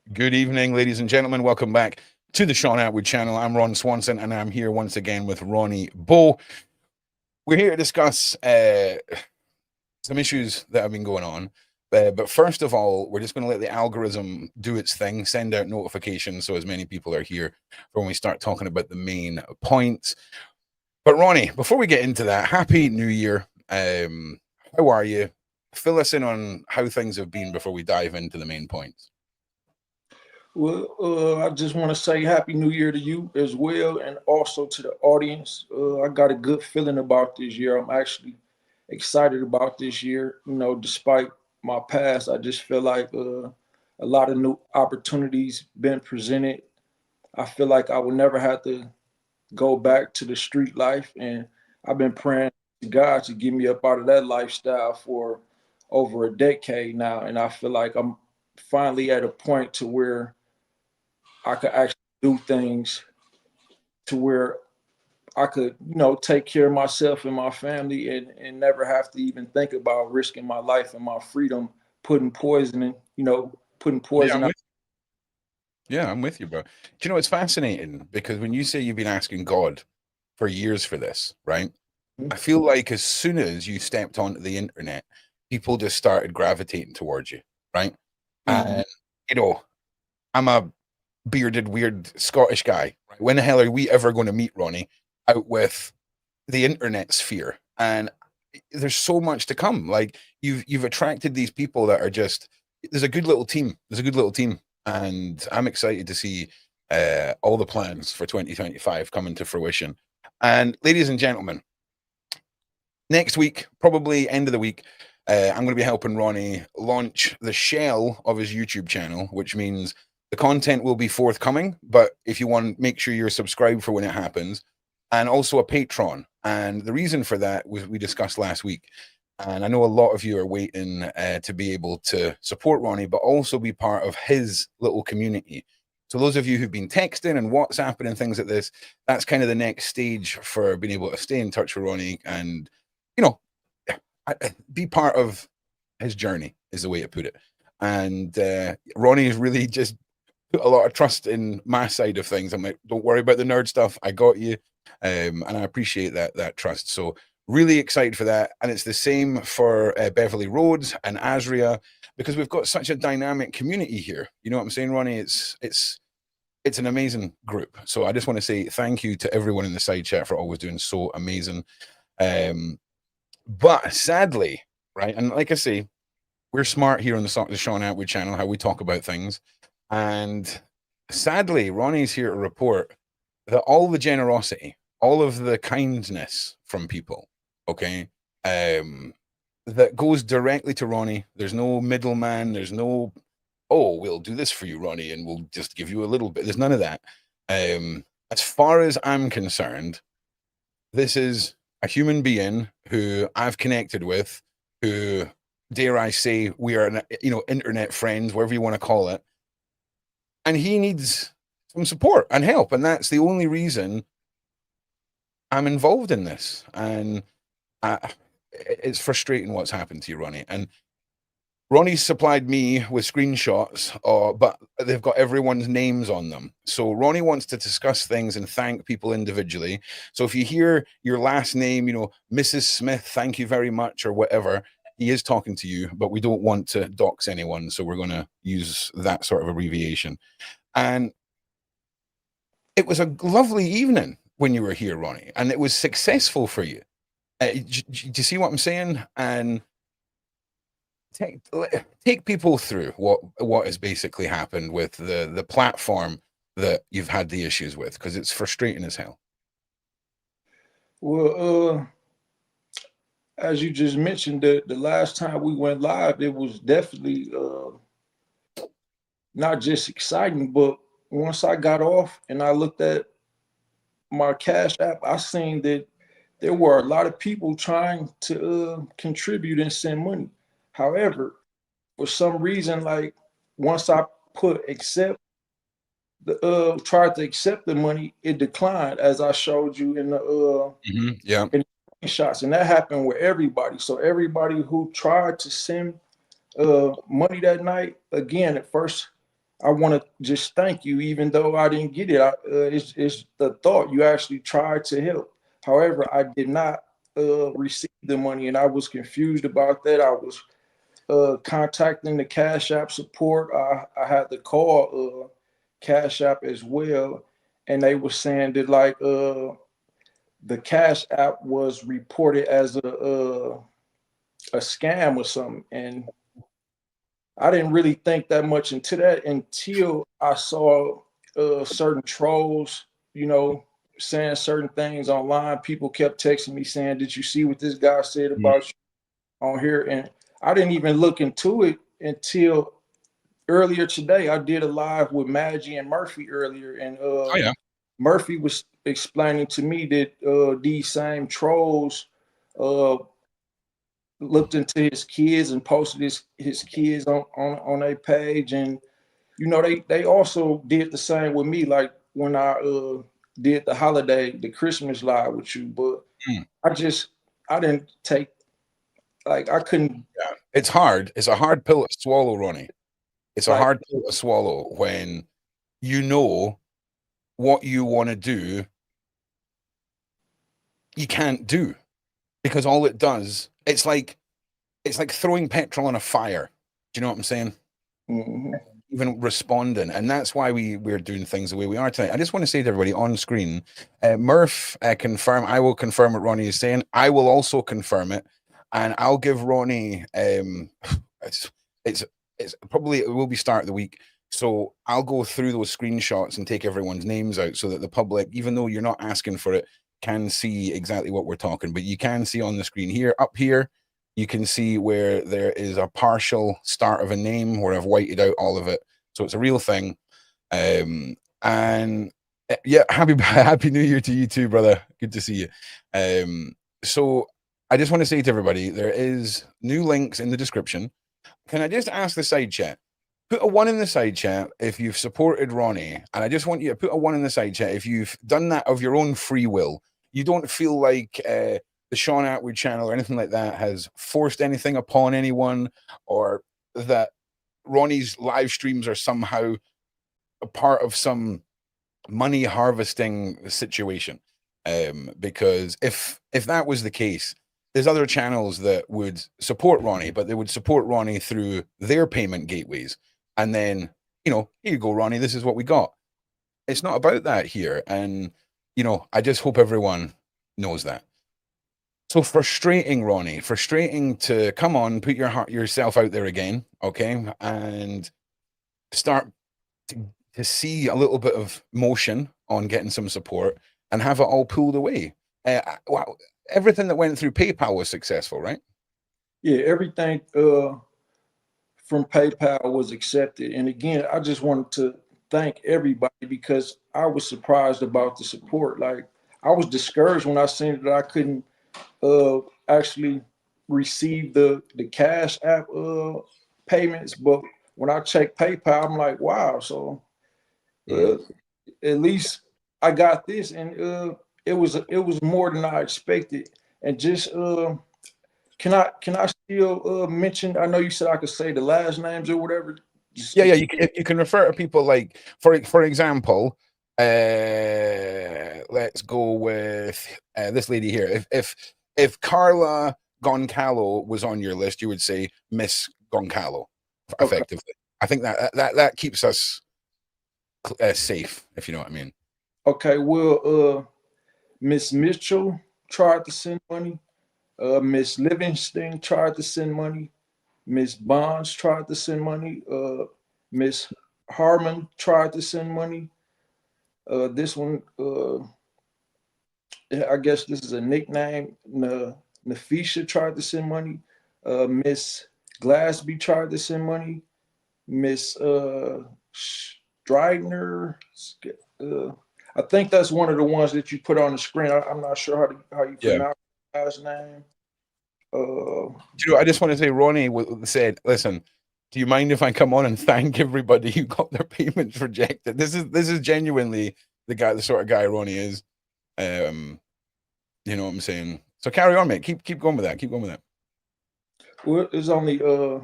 Good evening, ladies and gentlemen. Welcome back to the Sean Atwood channel. I'm Ron Swanson, and I'm here once again with Ronnie Bo. We're here to discuss some issues that have been going on. But first of all, we're just going to let the algorithm do its thing, send out notifications so as many people are here for when we start talking about the main points. But Ronnie, before we get into that, Happy New Year. How are you? Fill us in on how things have been before we dive into the main points. I just want to say Happy New Year to you as well, and also to the audience. I got a good feeling about this year. I'm actually excited about this year. Despite my past, I just feel like a lot of new opportunities been presented. I feel like I will never have to go back to the street life, and I've been praying to God to get me up out of that lifestyle for over a decade now, and I feel like I'm finally at a point to where I could actually do things to where I could, take care of myself and my family and never have to even think about risking my life and my freedom, putting poison in, putting Yeah, poison out. I'm with you, bro. Do you know it's fascinating because when you say you've been asking God for years for this, right? I feel like as soon as you stepped onto the internet, people just started gravitating towards you, right? Mm-hmm. And you know, I'm a bearded, weird Scottish guy. Right? When the hell are we ever going to meet Ronnie out with the internet sphere? And there's so much to come. Like you've attracted these people that are just there's a good little team. There's a good little team, and I'm excited to see all the plans for 2025 coming to fruition. And ladies and gentlemen, next week, probably end of the week, I'm going to be helping Ronnie launch the shell of his YouTube channel, which means the content will be forthcoming. But if you want, make sure you're subscribed for when it happens, and also a Patreon. And the reason for that was we discussed last week. And I know a lot of you are waiting to be able to support Ronnie, but also be part of his little community. So those of you who've been texting and WhatsApping and things like this, that's kind of the next stage for being able to stay in touch with Ronnie and you know, be part of his journey is the way to put it. And Ronnie has really just put a lot of trust in my side of things. I'm like, don't worry about the nerd stuff. I got you. And I appreciate that trust. So really excited for that. And it's the same for Beverly Roads and Azria because we've got such a dynamic community here. You know what I'm saying, Ronnie? It's an amazing group. So I just want to say thank you to everyone in the side chat for always doing so amazing. Um, but sadly, right, and like I say, we're smart here on the Sean Atwood channel, how we talk about things. And sadly, Ronnie's here to report that all the generosity, all of the kindness from people, okay, that goes directly to Ronnie. There's no middleman. There's no, oh, we'll do this for you, Ronnie, and we'll just give you a little bit. There's none of that. As far as I'm concerned, this is a human being who I've connected with, who, dare I say, we are, internet friends, whatever you want to call it, and he needs some support and help, and that's the only reason I'm involved in this. And it's frustrating what's happened to you, Ronnie. And Ronnie supplied me with screenshots, but they've got everyone's names on them. So Ronnie wants to discuss things and thank people individually. So if you hear your last name, Mrs. Smith, thank you very much, or whatever, he is talking to you, but we don't want to dox anyone. So we're going to use that sort of abbreviation. And it was a lovely evening when you were here, Ronnie, and it was successful for you. Do you see what I'm saying? And take take people through what has basically happened with the platform that you've had the issues with, because it's frustrating as hell. Well, as you just mentioned, the last time we went live, it was definitely not just exciting, but once I got off and I looked at my Cash App, I seen that there were a lot of people trying to contribute and send money. However, for some reason, like once I put accept the tried to accept the money, it declined as I showed you Yeah. in the shots, and that happened with everybody. So everybody who tried to send money that night, again, at first I want to just thank you, even though I didn't get it. It's the thought you actually tried to help. However, I did not receive the money, and I was confused about that. I was contacting the Cash App support. I had to call Cash App as well, and they were saying that like the Cash App was reported as a scam or something, and I didn't really think that much into that until I saw certain trolls, you know, saying certain things online. People kept texting me saying, "Did you see what this guy said Mm. about you on here?" And I didn't even look into it until earlier today. I did a live with Maggie and Murphy earlier, and Oh yeah. Murphy was explaining to me that these same trolls uh, looked into his kids and posted his kids on a page, and you know they also did the same with me, like when I did the Christmas live with you. But Mm. I didn't take, like, I couldn't, Yeah. It's hard. It's a hard pill to swallow, Ronnie. It's a like, hard pill to swallow when you know what you want to do, you can't do because all it does, it's like throwing petrol on a fire. Do you know what I'm saying? mhm. Even responding, and that's why we're doing things the way we are tonight. I just want to say to everybody on screen, Murph, confirm. I will confirm what Ronnie is saying. I will also confirm it, and I'll give Ronnie. It's it's it's probably it will be start of the week, so I'll go through those screenshots and take everyone's names out so that the public, even though you're not asking for it, can see exactly what we're talking. But you can see on the screen here, up here, you can see where there is a partial start of a name where I've whited out all of it. So it's a real thing. And yeah, happy New Year to you too, brother. Good to see you. So I just want to say to everybody, there is new links in the description. Can I just ask the side chat? Put a one in the side chat if you've supported Ronnie, and I just want you to put a one in the side chat if you've done that of your own free will. You don't feel like the Sean Atwood channel or anything like that has forced anything upon anyone, or that Ronnie's live streams are somehow a part of some money harvesting situation. Because if that was the case, there's other channels that would support Ronnie, but they would support Ronnie through their payment gateways. And then, here you go, Ronnie, this is what we got. It's not about that here. And, I just hope everyone knows that. So frustrating, Ronnie, frustrating to come on, put yourself out there again, okay? And start to see a little bit of motion on getting some support and have it all pulled away. Wow, everything that went through PayPal was successful, right? Yeah, everything from PayPal was accepted. And again, I just wanted to thank everybody because I was surprised about the support. Like, I was discouraged when I seen that I couldn't actually receive the Cash App payments, but when I checked PayPal, I'm like, wow. So Mm. at least I got this, and it was more than I expected. And just can I still mention? I know you said I could say the last names or whatever. Just Yeah, yeah. You can refer to people like, for example, let's go with this lady here. If Carla Goncalo was on your list, you would say Miss Goncalo, okay. effectively. I think that keeps us safe, if you know what I mean. Okay. Well, Miss Mitchell tried to send money. Miss Livingston tried to send money. Miss Bonds tried to send money. Miss Harmon tried to send money. This one, I guess this is a nickname. Nafisha tried to send money. Miss Glasby tried to send money. Miss Stridner. Uh, I think that's one of the ones that you put on the screen. I'm not sure how you Yeah. pronounce the last name. I just want to say, Ronnie said, "Listen, do you mind if I come on and thank everybody who got their payments rejected?" This is genuinely the sort of guy Ronnie is. You know what I'm saying? So carry on, mate. Keep going with that. Keep going with that. Well, there's only a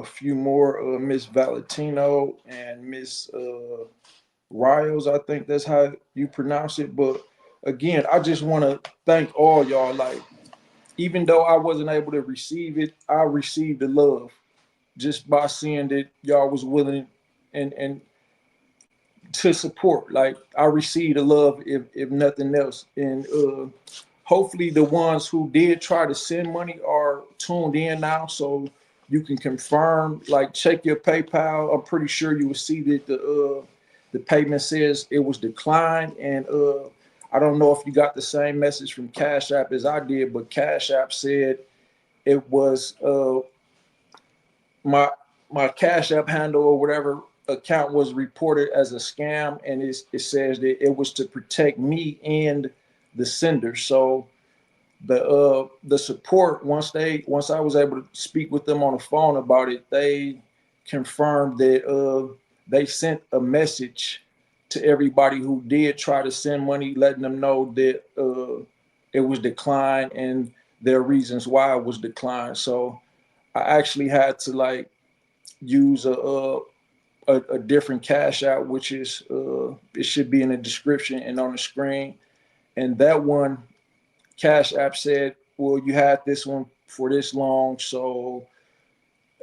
a few more, Miss Valentino and Miss Riles. I think that's how you pronounce it. But again, I just want to thank all y'all. Like, even though I wasn't able to receive it, I received the love just by seeing that y'all was willing and to support. Like, I received the love if nothing else. And hopefully the ones who did try to send money are tuned in now, so you can confirm. Like, check your PayPal. I'm pretty sure you will see that the payment says it was declined. And I don't know if you got the same message from Cash App as I did, but Cash App said it was my Cash App handle or whatever account was reported as a scam, and it says that it was to protect me and the sender. So the support, once I was able to speak with them on the phone about it, they confirmed that they sent a message to everybody who did try to send money, letting them know that it was declined and their reasons why it was declined. So I actually had to like use a different cash out, which is it should be in the description and on the screen. And that one, Cash App said, well, you had this one for this long, so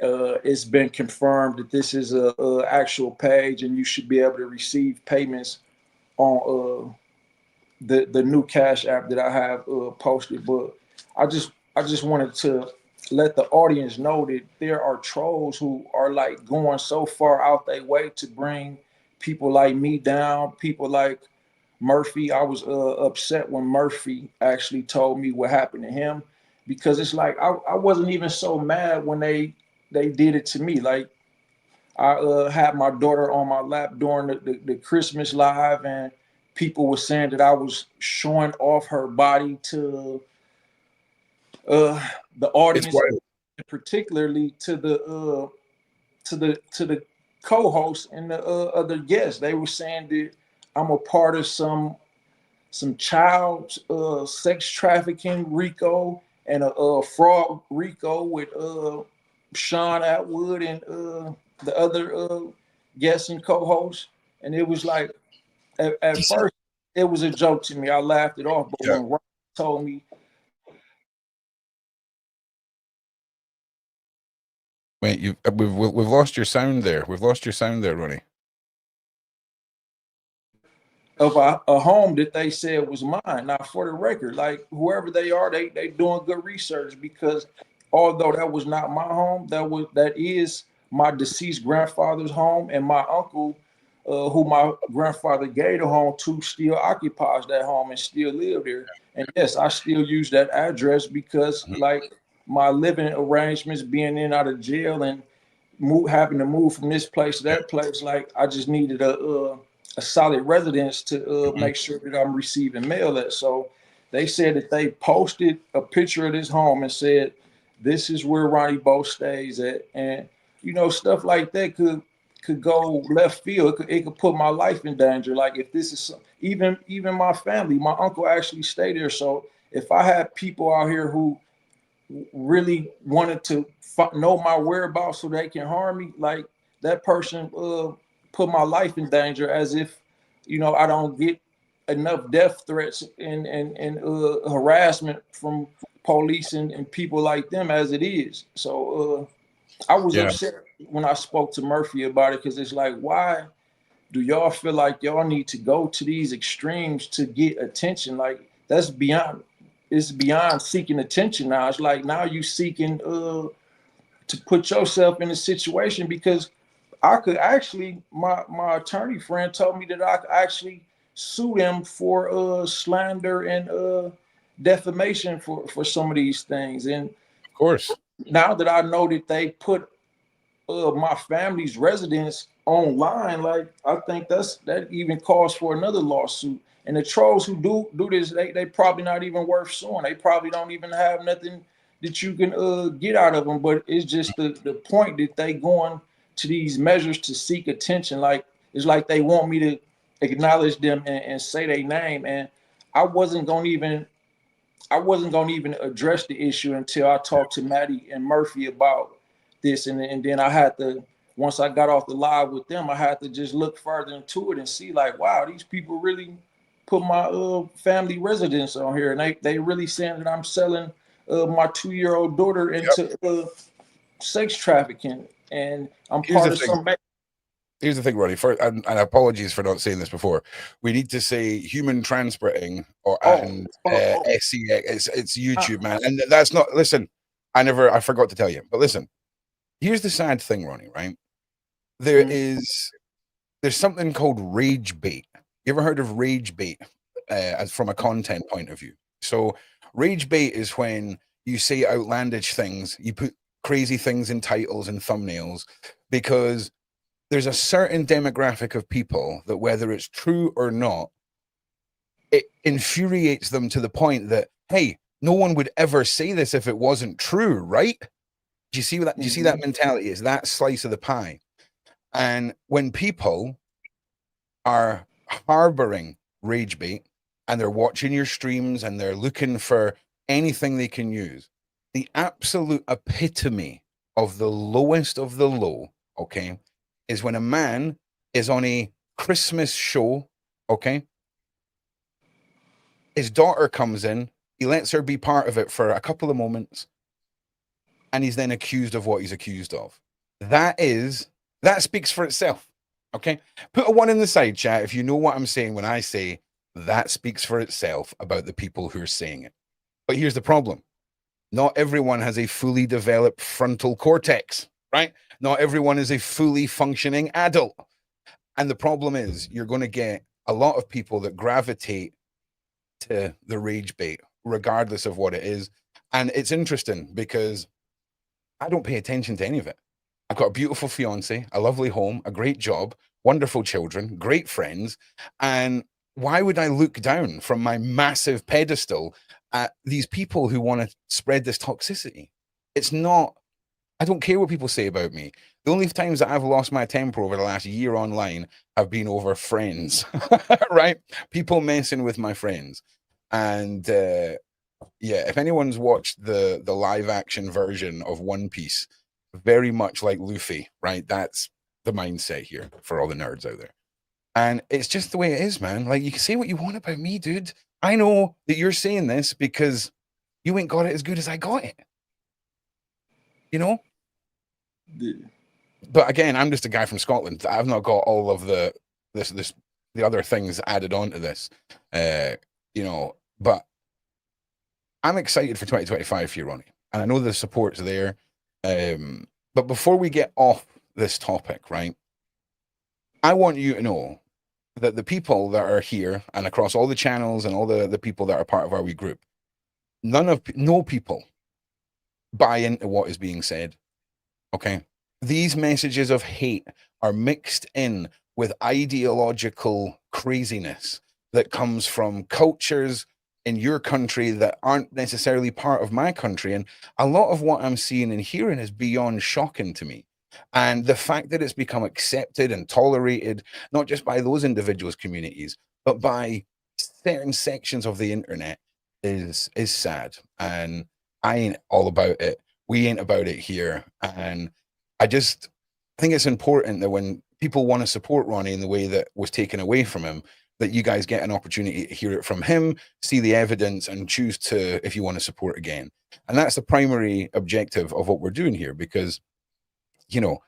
it's been confirmed that this is a actual page, and you should be able to receive payments on the new Cash App that I have posted. But I just wanted to let the audience know that there are trolls who are like going so far out their way to bring people like me down, people like Murphy. I was upset when Murphy actually told me what happened to him, because it's like I wasn't even so mad when they did it to me. Like, I had my daughter on my lap during the Christmas live, and people were saying that I was showing off her body to the It's audience, wild. particularly to the co-hosts and the other guests. They were saying that I'm a part of some child sex trafficking RICO and a fraud RICO with Sean Atwood and the other guests and co-hosts. And it was like, at first, it was a joke to me. I laughed it off. But Yeah. when Ron told me, Wait, we've lost your sound there. We've lost your sound there, Ronnie. of a home that they said was mine. Now, for the record, like, whoever they are, they doing good research, because although that was not my home, that is my deceased grandfather's home, and my uncle, who my grandfather gave the home to, still occupies that home and still live there. And yes, I still use that address because, Mhm. like, my living arrangements, being in and out of jail and having to move from this place to Yeah. that place, like, I just needed a solid residence to Mhm. make sure that I'm receiving mail at. So they said that they posted a picture of this home and said, "This is where Ronnie Bo stays at," and stuff like that could go left field. It could put my life in danger. Like, if this is even my family, my uncle actually stayed there. So if I had people out here who really wanted to know my whereabouts so they can harm me, like, that person put my life in danger, as if I don't get enough death threats and harassment from police and people like them as it is. So I was Yeah. upset when I spoke to Murphy about it, because it's like, why do y'all feel like y'all need to go to these extremes to get attention? Like, that's beyond, it's beyond seeking attention now. It's like, now you seeking to put yourself in a situation, because I could actually, my attorney friend told me that I could actually sue them for slander and defamation for some of these things. And Of course. now that I know that they put my family's residence online, like, I think that even calls for another lawsuit. And the trolls who do this, they probably not even worth suing. They probably don't even have nothing that you can get out of them. But it's just the point that they going to these measures to seek attention. Like, it's like they want me to acknowledge them and say their name. And I wasn't gonna even I wasn't gonna even address the issue until I talked to Maddie and Murphy about this, and then I had to, once I got off the live with them, I had to just look further into it and see like, wow, these people really put my family residence on here, and they really saying that I'm selling my 2-year-old daughter Yep. into sex trafficking, and I'm Here's part the of thing. some. Here's the thing, Ronnie. And apologies for not saying this before. We need to say human transporting or Oh, and oh, oh. SEX. It's Uh, YouTube, man, and that's not. Listen, I forgot to tell you, but listen. Here's the sad thing, Ronnie. Right? There mm, is there's something called rage bait. You ever heard of rage bait as from a content point of view? So rage bait is when you say outlandish things, you put crazy things in titles and thumbnails because there's a certain demographic of people that whether it's true or not, it infuriates them to the point that, hey, no one would ever say this if it wasn't true, right? Do you see that? Do you see that mhm. mentality? Is that slice of the pie? And when people are harboring rage bait and they're watching your streams and they're looking for anything they can use, the absolute epitome of the lowest of the low, okay, is when a man is on a Christmas show, okay, his daughter comes in, he lets her be part of it for a couple of moments, and he's then accused of what he's accused of. That speaks for itself. Okay. Put a one in the side chat if you know what I'm saying when I say that speaks for itself about the people who are saying it. But here's the problem. Not everyone has a fully developed frontal cortex, right? Not everyone is a fully functioning adult. And the problem is you're going to get a lot of people that gravitate to the rage bait, regardless of what it is. And it's interesting because I don't pay attention to any of it. I've got a beautiful fiance, a lovely home, a great job, wonderful children, great friends. And why would I look down from my massive pedestal at these people who want to spread this toxicity? It's not, I don't care what people say about me. The only times that I've lost my temper over the last year online have been over friends, right? People messing with my friends. And yeah, if anyone's watched the live action version of One Piece, very much like Luffy, right? That's the mindset here for all the nerds out there. And it's just the way it is, man. Like you can say what you want about me, dude. I know that you're saying this because you ain't got it as good as I got it. You know? Yeah. But again, I'm just a guy from Scotland. I've not got all of the other things added on to this. Uh, you know, but I'm excited for 2025 for you, Ronnie. And I know the support's there. But before we get off this topic, right, I want you to know that the people that are here and across all the channels and all the people that are part of our wee group, no people buy into what is being said. Okay. These messages of hate are mixed in with ideological craziness that comes from cultures in your country that aren't necessarily part of my country. And a lot of what I'm seeing and hearing is beyond shocking to me. And the fact that it's become accepted and tolerated, not just by those individuals' communities, but by certain sections of the internet is sad. And I ain't all about it. We ain't about it here. And I just think it's important that when people want to support Ronnie in the way that was taken away from him, that you guys get an opportunity to hear it from him, see the evidence, and choose to, if you want to support again. And that's the primary objective of what we're doing here, because, you know,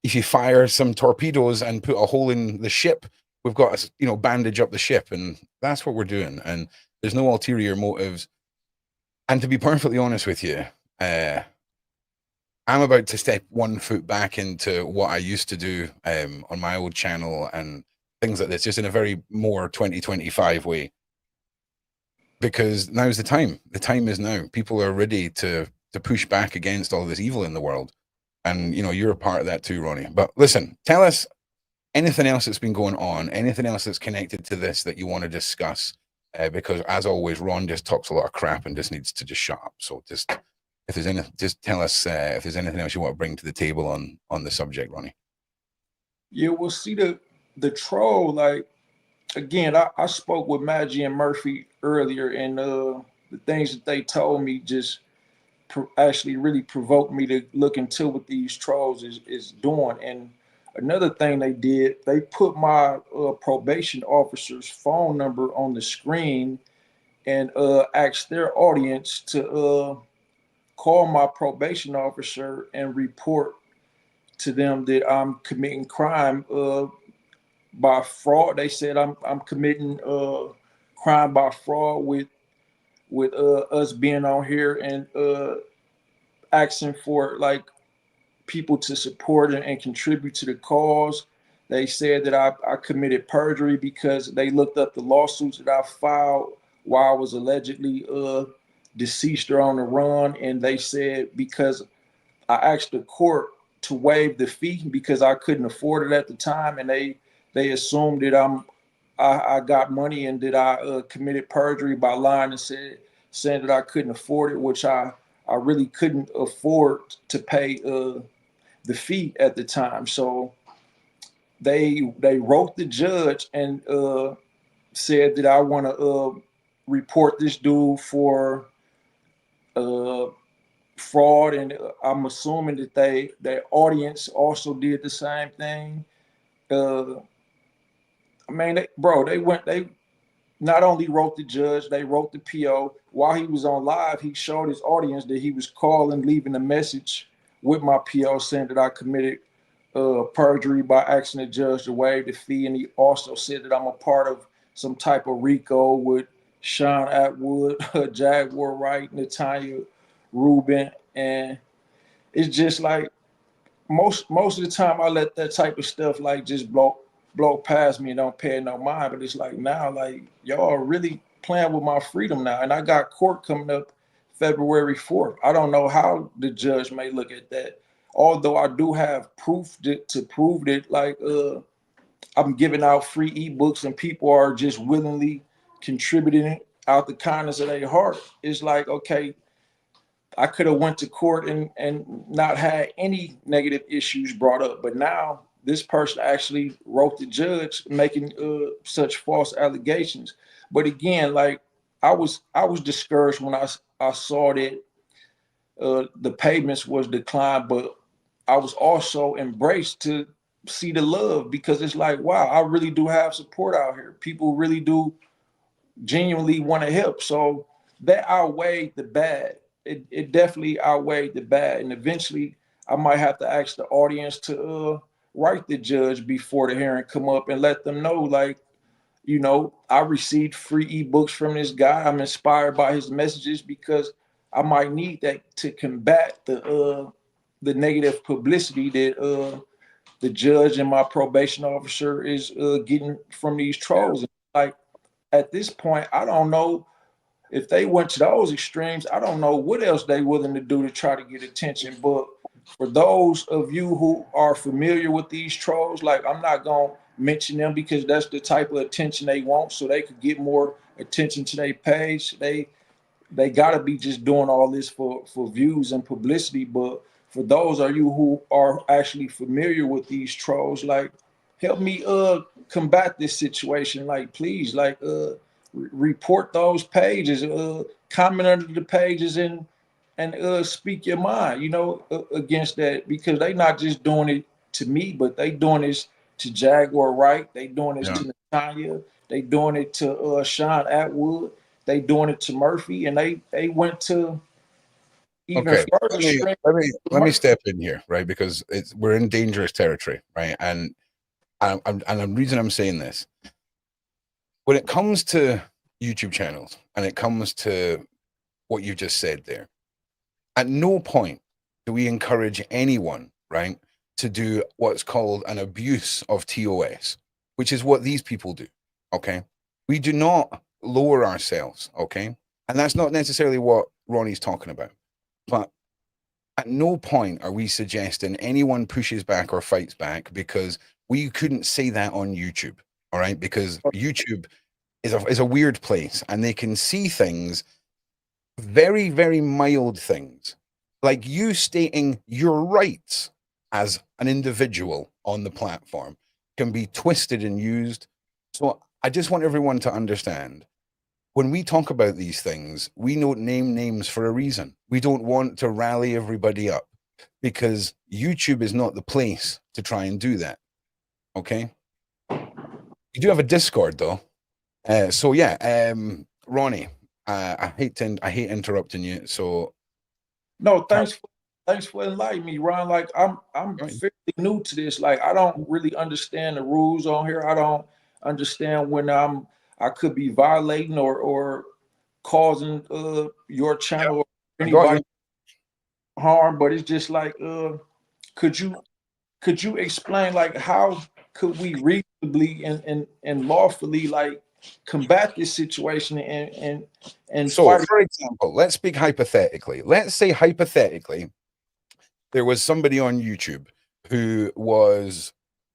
if you fire some torpedoes and put a hole in the ship, we've got to, bandage up the ship. And that's what we're doing. And there's no ulterior motives. And to be perfectly honest with you, I'm about to step one foot back into what I used to do on my old channel and things like this, just in a very more 2025 way. Because now's the time. The time is now. People are ready to push back against all this evil in the world. And you're a part of that too, Ronnie. But listen, tell us anything else that's been going on, anything else that's connected to this that you want to discuss. Because as always, Ron just talks a lot of crap and just needs to just shut up. So just tell us if there's anything else you want to bring to the table on the subject, Ronnie. Yeah, we'll see the troll. Like again, I spoke with Maggie and Murphy earlier, and the things that they told me just actually really provoked me to look into what these trolls is doing. And another thing they did, they put my probation officer's phone number on the screen and asked their audience to call my probation officer and report to them that I'm committing crime by fraud. They said I'm committing crime by fraud with us being on here and asking for like people to support and contribute to the cause. They said that I committed perjury because they looked up the lawsuits that I filed while I was allegedly deceased or on the run, and they said because I asked the court to waive the fee because I couldn't afford it at the time, and they assumed that I got money and that I committed perjury by lying and saying that I couldn't afford it, which I really couldn't afford to pay the fee at the time. So they wrote the judge and said that I want to report this dude for uh, fraud, and I'm assuming that their audience also did the same thing. Uh, I mean, they not only wrote the judge, they wrote the PO. While he was on live, he showed his audience that he was calling, leaving a message with my PO saying that I committed perjury by asking the judge to waive the fee. And he also said that I'm a part of some type of RICO with Sean Atwood, Jaguar Wright, Natanya Rubin. And it's just like most of the time I let that type of stuff like just blow past me and don't pay no mind. But it's like now, like y'all are really playing with my freedom now, and I got court coming up February 4th. I don't know how the judge may look at that. Although I do have proof to prove that, like I'm giving out free ebooks and people are just willingly contributing out the kindness of their heart. It's like, okay, I could have went to court and not had any negative issues brought up, but now this person actually wrote the judge making such false allegations. But again, like I was discouraged when I saw that the payments was declined, but I was also embraced to see the love because it's like, wow, I really do have support out here. People really do genuinely want to help. So that outweighed the bad. It definitely outweighed the bad. And eventually I might have to ask the audience to write the judge before the hearing come up and let them know, like, I received free ebooks from this guy. I'm inspired by his messages because I might need that to combat the negative publicity that the judge and my probation officer is getting from these trolls. Like at this point, I don't know if they went to those extremes. I don't know what else they willing to do to try to get attention. But for those of you who are familiar with these trolls, like I'm not gonna mention them because that's the type of attention they want, so they could get more attention to their page. They gotta be just doing all this for views and publicity. But for those of you who are actually familiar with these trolls, like help me combat this situation. Like please, like report those pages, comment under the pages and speak your mind, against that, because they not just doing it to me, but they doing this to Jaguar Wright, they doing this Yeah. to Natanya, they doing it to Sean Atwood, they doing it to Murphy, and they went to even Okay. further Let me extreme. let me step in here, right? Because we're in dangerous territory, right? And the reason I'm saying this, when it comes to YouTube channels and it comes to what you just said there, at no point do we encourage anyone, right, to do what's called an abuse of TOS, which is what these people do. Okay. We do not lower ourselves. Okay. And that's not necessarily what Ronnie's talking about. But at no point are we suggesting anyone pushes back or fights back, because we couldn't say that on YouTube. All right. Because YouTube is a weird place and they can see things, very, very mild things, like you stating your rights as an individual on the platform, can be twisted and used. So I just want everyone to understand when we talk about these things, we don't name names for a reason. We don't want to rally everybody up because YouTube is not the place to try and do that. Okay. You do have a Discord though. So yeah, Ronnie, I hate interrupting you. So No, thanks for enlightening me, Ron. Like I'm right. fairly new to this. Like I don't really understand the rules on here. I don't understand when I could be violating or causing your Yep, channel or I got you. anybody harm. But it's just like could you explain like how could we reasonably and lawfully like combat this situation and So, fight? for example, let's speak hypothetically. Let's say hypothetically there was somebody on YouTube who was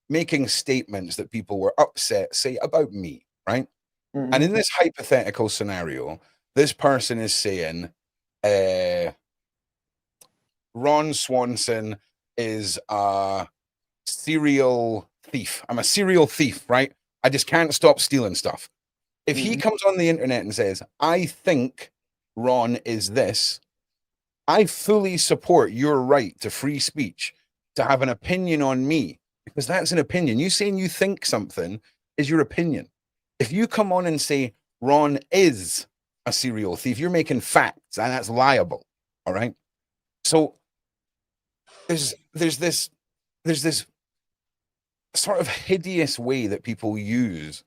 making statements that people were upset, say, about me, right? And Mhm, in this hypothetical scenario, this person is saying, Ron Swanson is a serial thief. I'm a serial thief, right? I just can't stop stealing stuff. If he mhm, comes on the internet and says, I think Ron is this, I fully support your right to free speech, to have an opinion on me, because that's an opinion. You saying you think something is your opinion. If you come on and say Ron is a serial thief, you're making facts, and that's liable. All right. So there's this sort of hideous way that people use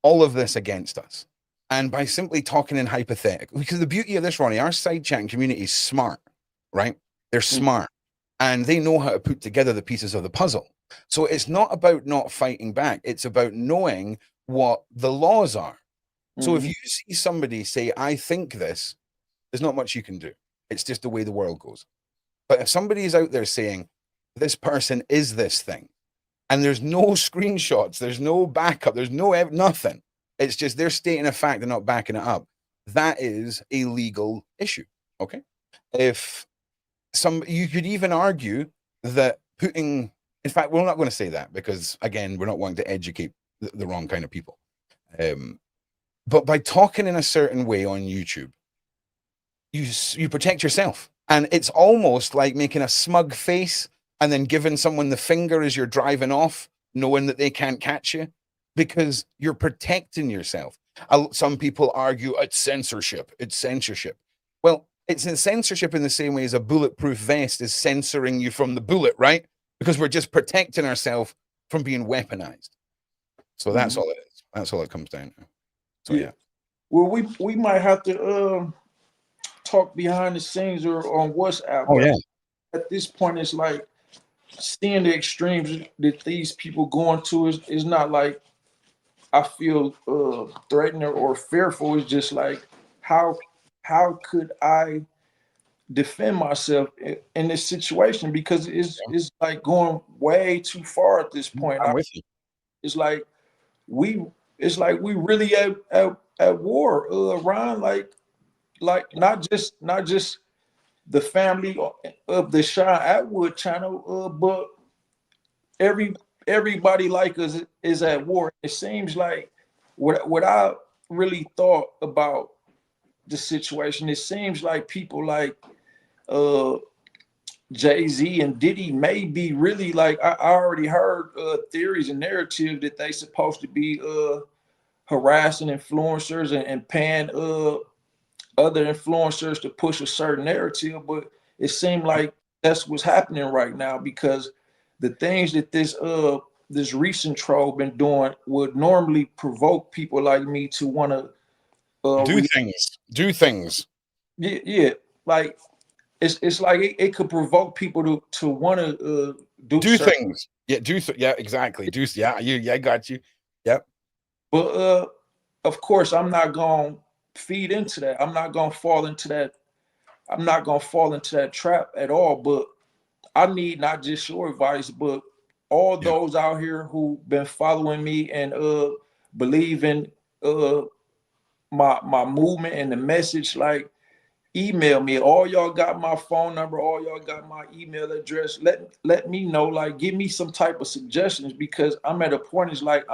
all of this against us. And by simply talking in hypothetical, because the beauty of this, Ronnie, our side chatting community is smart, right? They're mhm, smart and they know how to put together the pieces of the puzzle. So it's not about not fighting back, it's about knowing what the laws are. So if mhm, you see somebody say, I think this, there's not much you can do. It's just the way the world goes. But if somebody is out there saying, this person is this thing, and there's no screenshots, there's no backup, there's nothing. It's just they're stating a fact, they're not backing it up. That is a legal issue. Okay. If you could even argue that putting, in fact, we're not going to say that because again, we're not wanting to educate the wrong kind of people. But by talking in a certain way on YouTube, you protect yourself. And it's almost like making a smug face and then giving someone the finger as you're driving off, knowing that they can't catch you because you're protecting yourself. Some people argue it's censorship. It's censorship. Well, it's censorship in the same way as a bulletproof vest is censoring you from the bullet, right? Because we're just protecting ourselves from being weaponized. So that's mhm. all it is. That's all it comes down to. So Yeah. yeah. Well, we might have to talk behind the scenes or on WhatsApp, Oh but yeah. at this point, it's like seeing the extremes that these people going to is not like I feel threatened or fearful. It's just like how could I defend myself in this situation because it's like going way too far at this point. I'm with you. It's like we we really at war, Ron. Like not just the family of the Sean Atwood channel, but every everybody like us is at war. It seems like what I really thought about the situation. It seems like people like uh Jay-Z and Diddy may be really like I already heard theories and narrative that they supposed to be harassing influencers and paying other influencers to push a certain narrative, but it seemed like that's what's happening right now because the things that this recent troll been doing would normally provoke people like me to want to Do things. Do things. yeah, like it's like it could provoke people to want to do Do certain. things. Yeah, yeah, exactly. I got you. Yep. But of course, I'm not gonna feed into that. I'm not gonna fall into that. I'm not gonna fall into that trap at all. But I need not just your advice, but all Yeah. those out here who been following me and believe in my movement and the message. Like email me. All y'all got my phone number. All y'all got my email address. Let me know. Like give me some type of suggestions because I'm at a point. It's like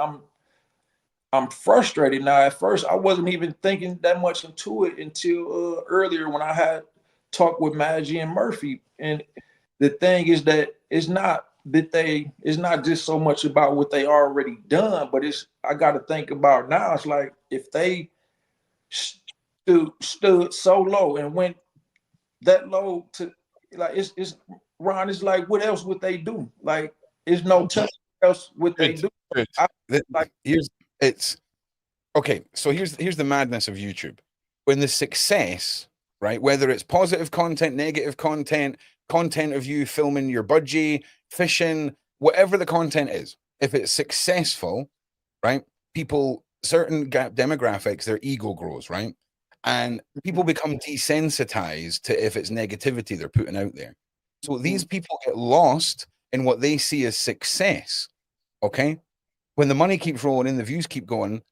I'm frustrated now. At first, I wasn't even thinking that much into it until earlier when I had talked with Maggie and Murphy. And the thing is that it's not just so much about what they already done, but it's I got to think about now. It's like if they stood so low and went that low to like it's Ron. It's like what else would they do? Like it's no telling what else would they Good, do. good. I like Here's it's okay. So here's the madness of YouTube. When the success, right, whether it's positive content, negative content, content of you filming your budgie, fishing, whatever the content is, if it's successful, right, people, certain demographics, their ego grows, right? And people become desensitized to if it's negativity they're putting out there. So these people get lost in what they see as success. Okay. When the money keeps rolling in, the views keep going,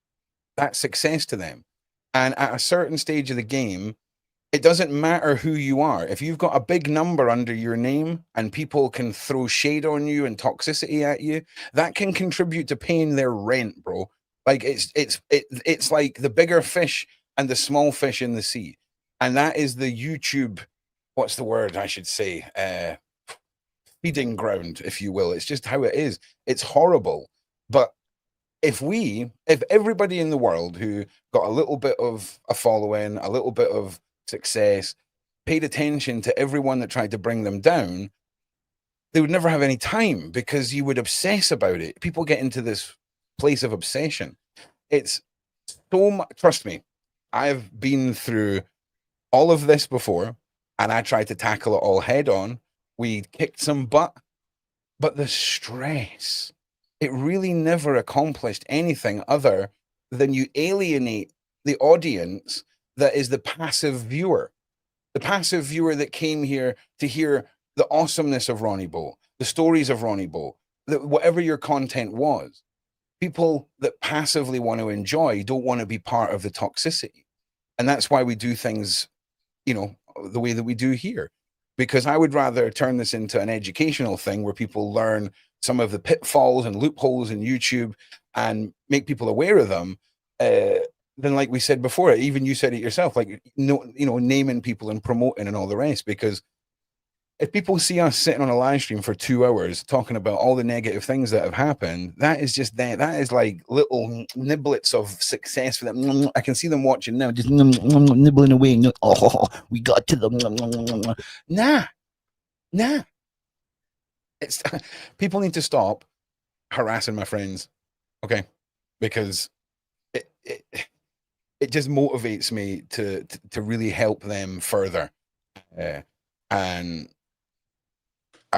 that's success to them. And at a certain stage of the game, it doesn't matter who you are. If you've got a big number under your name and people can throw shade on you and toxicity at you, that can contribute to paying their rent, bro. Like it's like the bigger fish and the small fish in the sea. And that is the YouTube, what's the word I should say? Feeding ground, if you will. It's just how it is. It's horrible. But if everybody in the world who got a little bit of a following, a little bit of success, paid attention to everyone that tried to bring them down, they would never have any time because you would obsess about it. People get into this place of obsession. It's so much, trust me, I've been through all of this before and I tried to tackle it all head on. We kicked some butt, but the stress, it really never accomplished anything other than you alienate the audience that is the passive viewer that came here to hear the awesomeness of Ronnie Bo, the stories of Ronnie Bo, whatever your content was. People that passively want to enjoy don't want to be part of the toxicity. And that's why we do things, the way that we do here. Because I would rather turn this into an educational thing where people learn some of the pitfalls and loopholes in YouTube and make people aware of them. Than like we said before, even you said it yourself, like naming people and promoting and all the rest. Because if people see us sitting on a live stream for 2 hours talking about all the negative things that have happened, that is just that is like little niblets of success for them. I can see them watching now, just nibbling away. Oh, we got to them. Nah. It's people need to stop harassing my friends, okay? Because it just motivates me to really help them further. And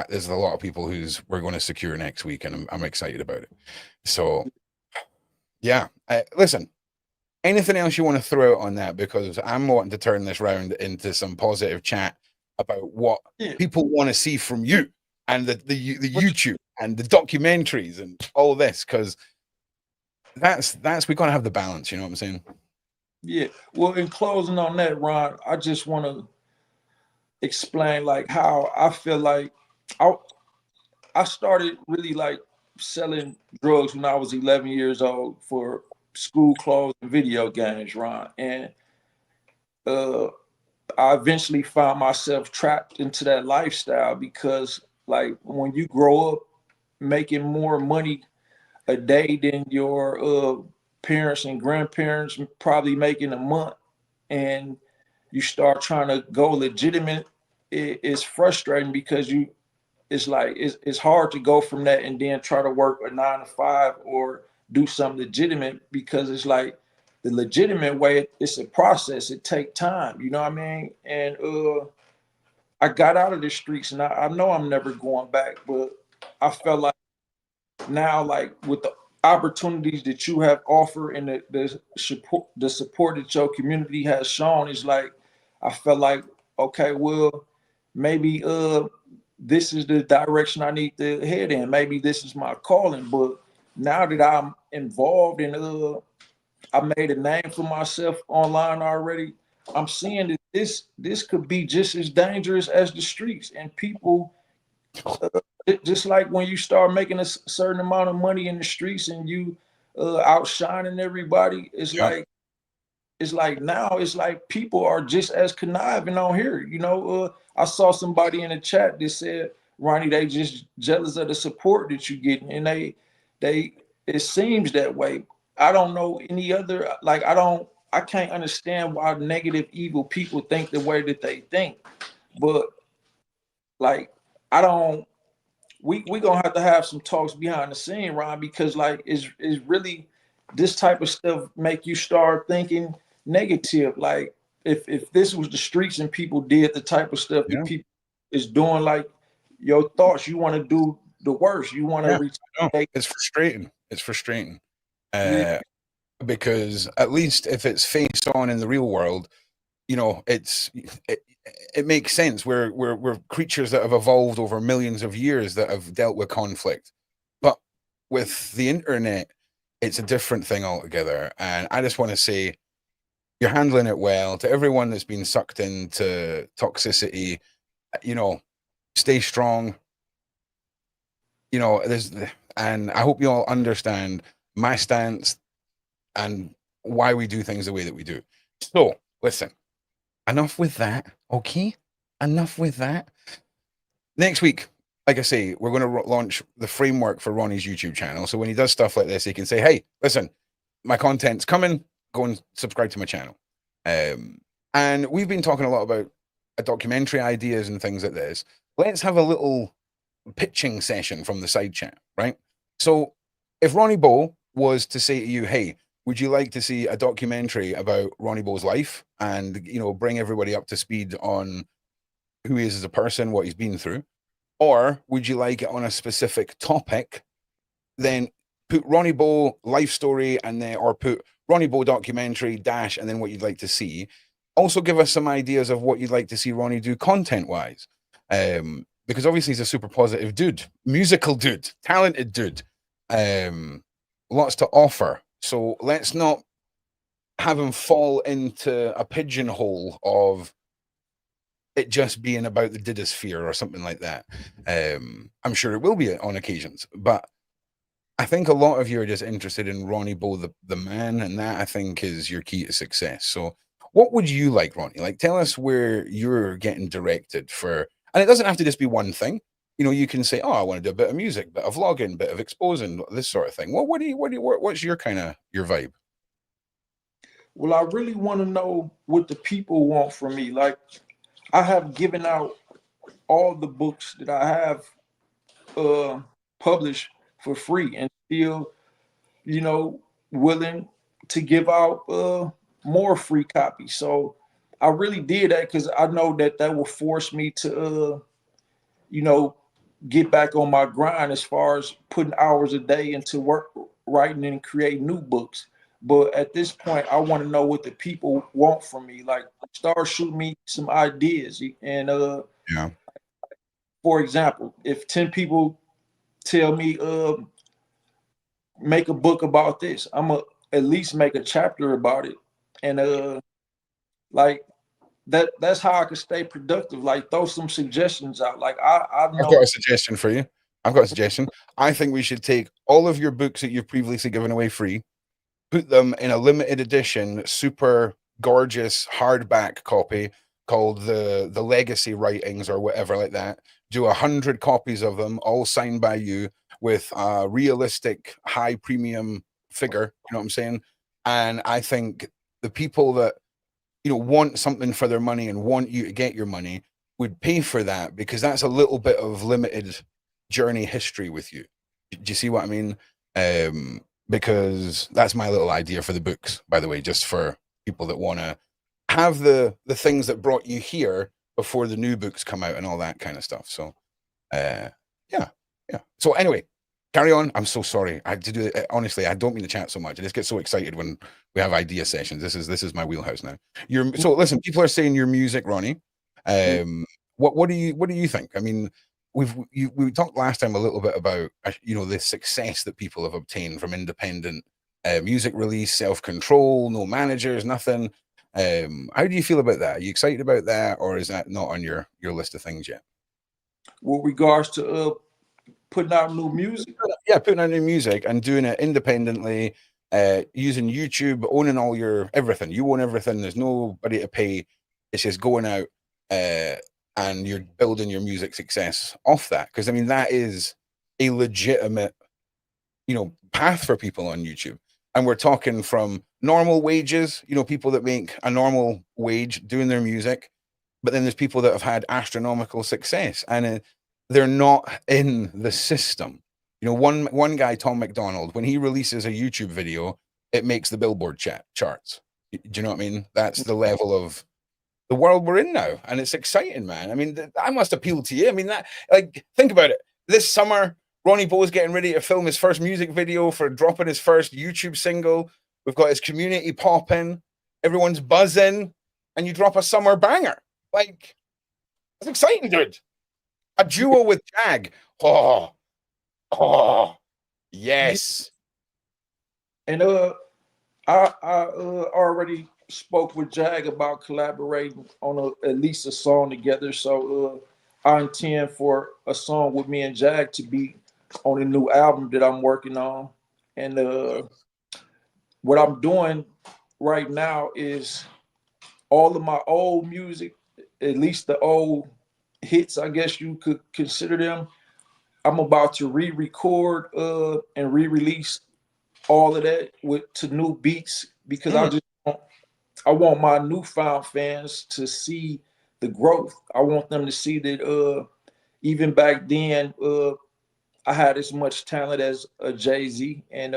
there's a lot of people we're going to secure next week, and I'm excited about it. So, yeah. Listen, anything else you want to throw out on that? Because I'm wanting to turn this round into some positive chat about what people want to see from you and the YouTube and the documentaries and all this. Because that's we got to have the balance. You know what I'm saying? Yeah. Well, in closing on that, Ron, I just want to explain like how I feel like I started really like selling drugs when I was 11 years old for school clothes and video games, Ron. And I eventually found myself trapped into that lifestyle because like when you grow up making more money a day than your parents and grandparents probably making a month, and you start trying to go legitimate, it's frustrating because it's like it's hard to go from that and then try to work a 9 to 5 or do something legitimate, because it's like the legitimate way, it's a process, it take time, you know what I mean? And I got out of the streets, and I know I'm never going back, but I felt like now, like with the opportunities that you have offered and the support that your community has shown, is like I felt like, okay, well, maybe this is the direction I need to head in. Maybe this is my calling. But now that I'm involved in I made a name for myself online already, I'm seeing that this could be just as dangerous as the streets. And people, just like when you start making a certain amount of money in the streets and you outshining everybody. Yeah. It's like now it's like people are just as conniving on here. I saw somebody in the chat that said, Ronnie, they just jealous of the support that you get, and they it seems that way. I don't know any other, like I can't understand why negative evil people think the way that they think. But like I don't we gonna have some talks behind the scene, Ron, because like is really this type of stuff make you start thinking negative. Like if this was the streets and people did the type of stuff that Yeah. people is doing, like your thoughts, you want to do the worst. You want to Yeah. No, retaliate. it's frustrating. It's frustrating. Yeah, Uh, because at least if it's face on in the real world, it, it makes sense. We're creatures that have evolved over millions of years that have dealt with conflict. But with the internet, it's a different thing altogether. And I just want to say you're handling it well. To everyone that's been sucked into toxicity, you know, stay strong. There's and I hope you all understand my stance and why we do things the way that we do. So, listen, enough with that, okay? Enough with that. Next week, like I say, we're going to launch the framework for Ronnie's YouTube channel. So when he does stuff like this, he can say, hey, listen, my content's coming. Go and subscribe to my channel. And we've been talking a lot about documentary ideas and things like this. Let's have a little pitching session from the side chat, right? So if Ronnie Bo was to say to you, hey, would you like to see a documentary about Ronnie Bo's life and, bring everybody up to speed on who he is as a person, what he's been through? Or would you like it on a specific topic? Then put Ronnie Bo life story and then, or put Ronnie Bo documentary dash, and then what you'd like to see. Also give us some ideas of what you'd like to see Ronnie do content wise. Because obviously he's a super positive dude, musical dude, talented dude, lots to offer. So let's not have him fall into a pigeonhole of it just being about the didosphere or something like that. I'm sure it will be on occasions, but I think a lot of you are just interested in Ronnie Bo, the man, and that I think is your key to success. So, what would you like, Ronnie? Like, tell us where you're getting directed for, and it doesn't have to just be one thing. You can say, "Oh, I want to do a bit of music, bit of vlogging, bit of exposing, this sort of thing." What's your kind of your vibe? well, I really want to know what the people want from me. Like I have given out all the books that I have uh published for free, and still, willing to give out more free copies. So I really did that because I know that will force me to you know get back on my grind as far as putting hours a day into work, writing and creating new books. But at this point, I want to know what the people want from me. Like, start shooting me some ideas. And Yeah. for example, if 10 people tell me make a book about this, I'm gonna at least make a chapter about it. And like that's how I can stay productive. Like, throw some suggestions out. Like I I've know. got a suggestion for you. I've got a suggestion. I think we should take all of your books that you've previously given away free, put them in a limited edition, super gorgeous hardback copy called the Legacy Writings or whatever like that. Do 100 copies of them, all signed by you, with a realistic, high premium figure. You know what I'm saying? And I think the people that want something for their money and want you to get your money would pay for that, because that's a little bit of limited journey history with you. Do you see what I mean? Because that's my little idea for the books, by the way, just for people that want to have the things that brought you here before the new books come out and all that kind of stuff. So, uh, yeah, yeah. So anyway, carry on. I'm so sorry. I to do it honestly. I don't mean to chat so much. I just get so excited when we have idea sessions. This is my wheelhouse now. So listen. People are saying your music, Ronnie. What do you think? I mean, we talked last time a little bit about the success that people have obtained from independent music release, self control, no managers, nothing. How do you feel about that? Are you excited about that, or is that not on your list of things yet? With regards to putting out new music. Yeah, putting out new music and doing it independently, using YouTube, owning all your everything. You own everything. There's nobody to pay. It's just going out and you're building your music success off that. Because I mean, that is a legitimate, path for people on YouTube. And we're talking from normal wages, people that make a normal wage doing their music, but then there's people that have had astronomical success, and they're not in the system. One guy, Tom McDonald, when he releases a YouTube video, it makes the Billboard charts. Do you know what I mean? That's the level of the world we're in now, and it's exciting, man. I mean, that must appeal to you. I mean, think about it. This summer, Ronnie Bo is getting ready to film his first music video for dropping his first YouTube single. We've got his community popping, everyone's buzzing, and you drop a summer banger. Like, it's exciting, dude. A duo with Jag. Oh, yes. And I already spoke with Jag about collaborating on at least a song together. So I intend for a song with me and Jag to be on a new album that I'm working on. And what I'm doing right now is all of my old music, at least the old hits, I guess you could consider them. I'm about to re-record and re-release all of that to new beats, because I want my newfound fans to see the growth. I want them to see that even back then I had as much talent as a Jay-Z, and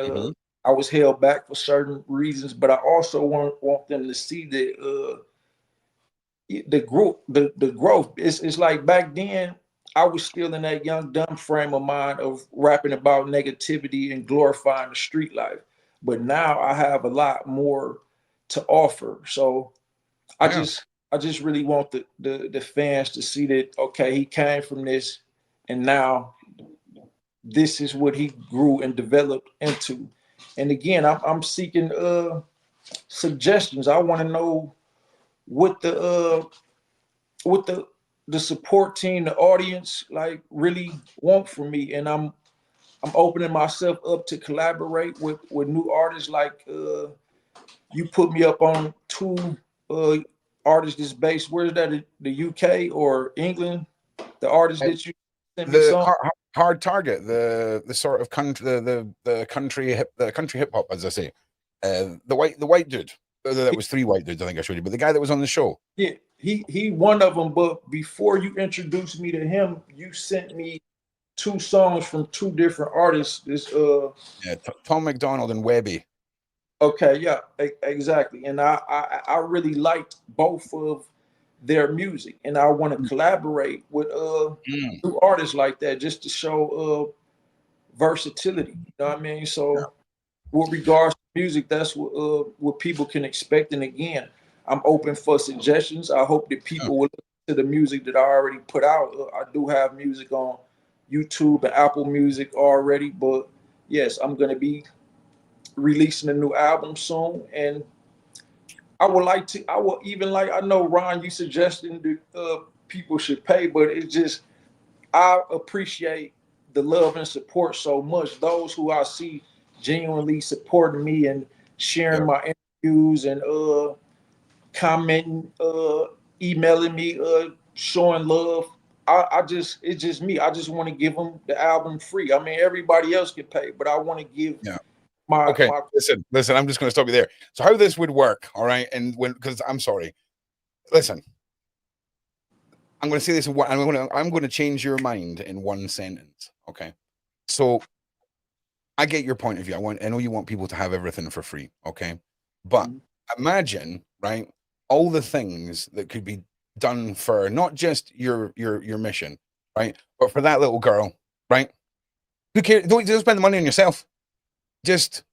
I was held back for certain reasons, but I also want them to see that the growth. It's like back then I was still in that young dumb frame of mind of rapping about negativity and glorifying the street life, but now I have a lot more to offer. So I just really want the fans to see that, okay, he came from this, and now this is what he grew and developed into. And again, I'm seeking suggestions. I want to know what the support team, the audience, like really want from me, and I'm opening myself up to collaborate with new artists. Like you put me up on two artists that's based, where's that, the UK or England? The artists that you sent me some. Hard Target, the sort of country, the country hip hop, as I say, the white dude. That was three white dudes, I think I showed you, but the guy that was on the show. Yeah, he one of them. But before you introduced me to him, you sent me two songs from two different artists. This Tom McDonald and Webby. Okay, yeah, exactly. And I really liked both of their music, and I want to collaborate with new artists like that, just to show versatility. You know what I mean? So with regards to music, that's what people can expect. And again, I'm open for suggestions. I hope that people will listen to the music that I already put out. I do have music on YouTube and Apple Music already, but yes, I'm gonna be releasing a new album soon, and I know, Ron, you suggesting that people should pay, but it's just, I appreciate the love and support so much. Those who I see genuinely supporting me and sharing my interviews and commenting, emailing me, showing love. It's just me. I just want to give them the album free. I mean, everybody else can pay, but I want to give listen, I'm just going to stop you there. So how this would work, all right? And because I'm sorry, listen, I'm going to say this in one, I'm going to change your mind in one sentence, okay? So I get your point of view. I know you want people to have everything for free, okay? But imagine, right, all the things that could be done for not just your mission, right, but for that little girl, right? Who cares? Don't spend the money on yourself. Just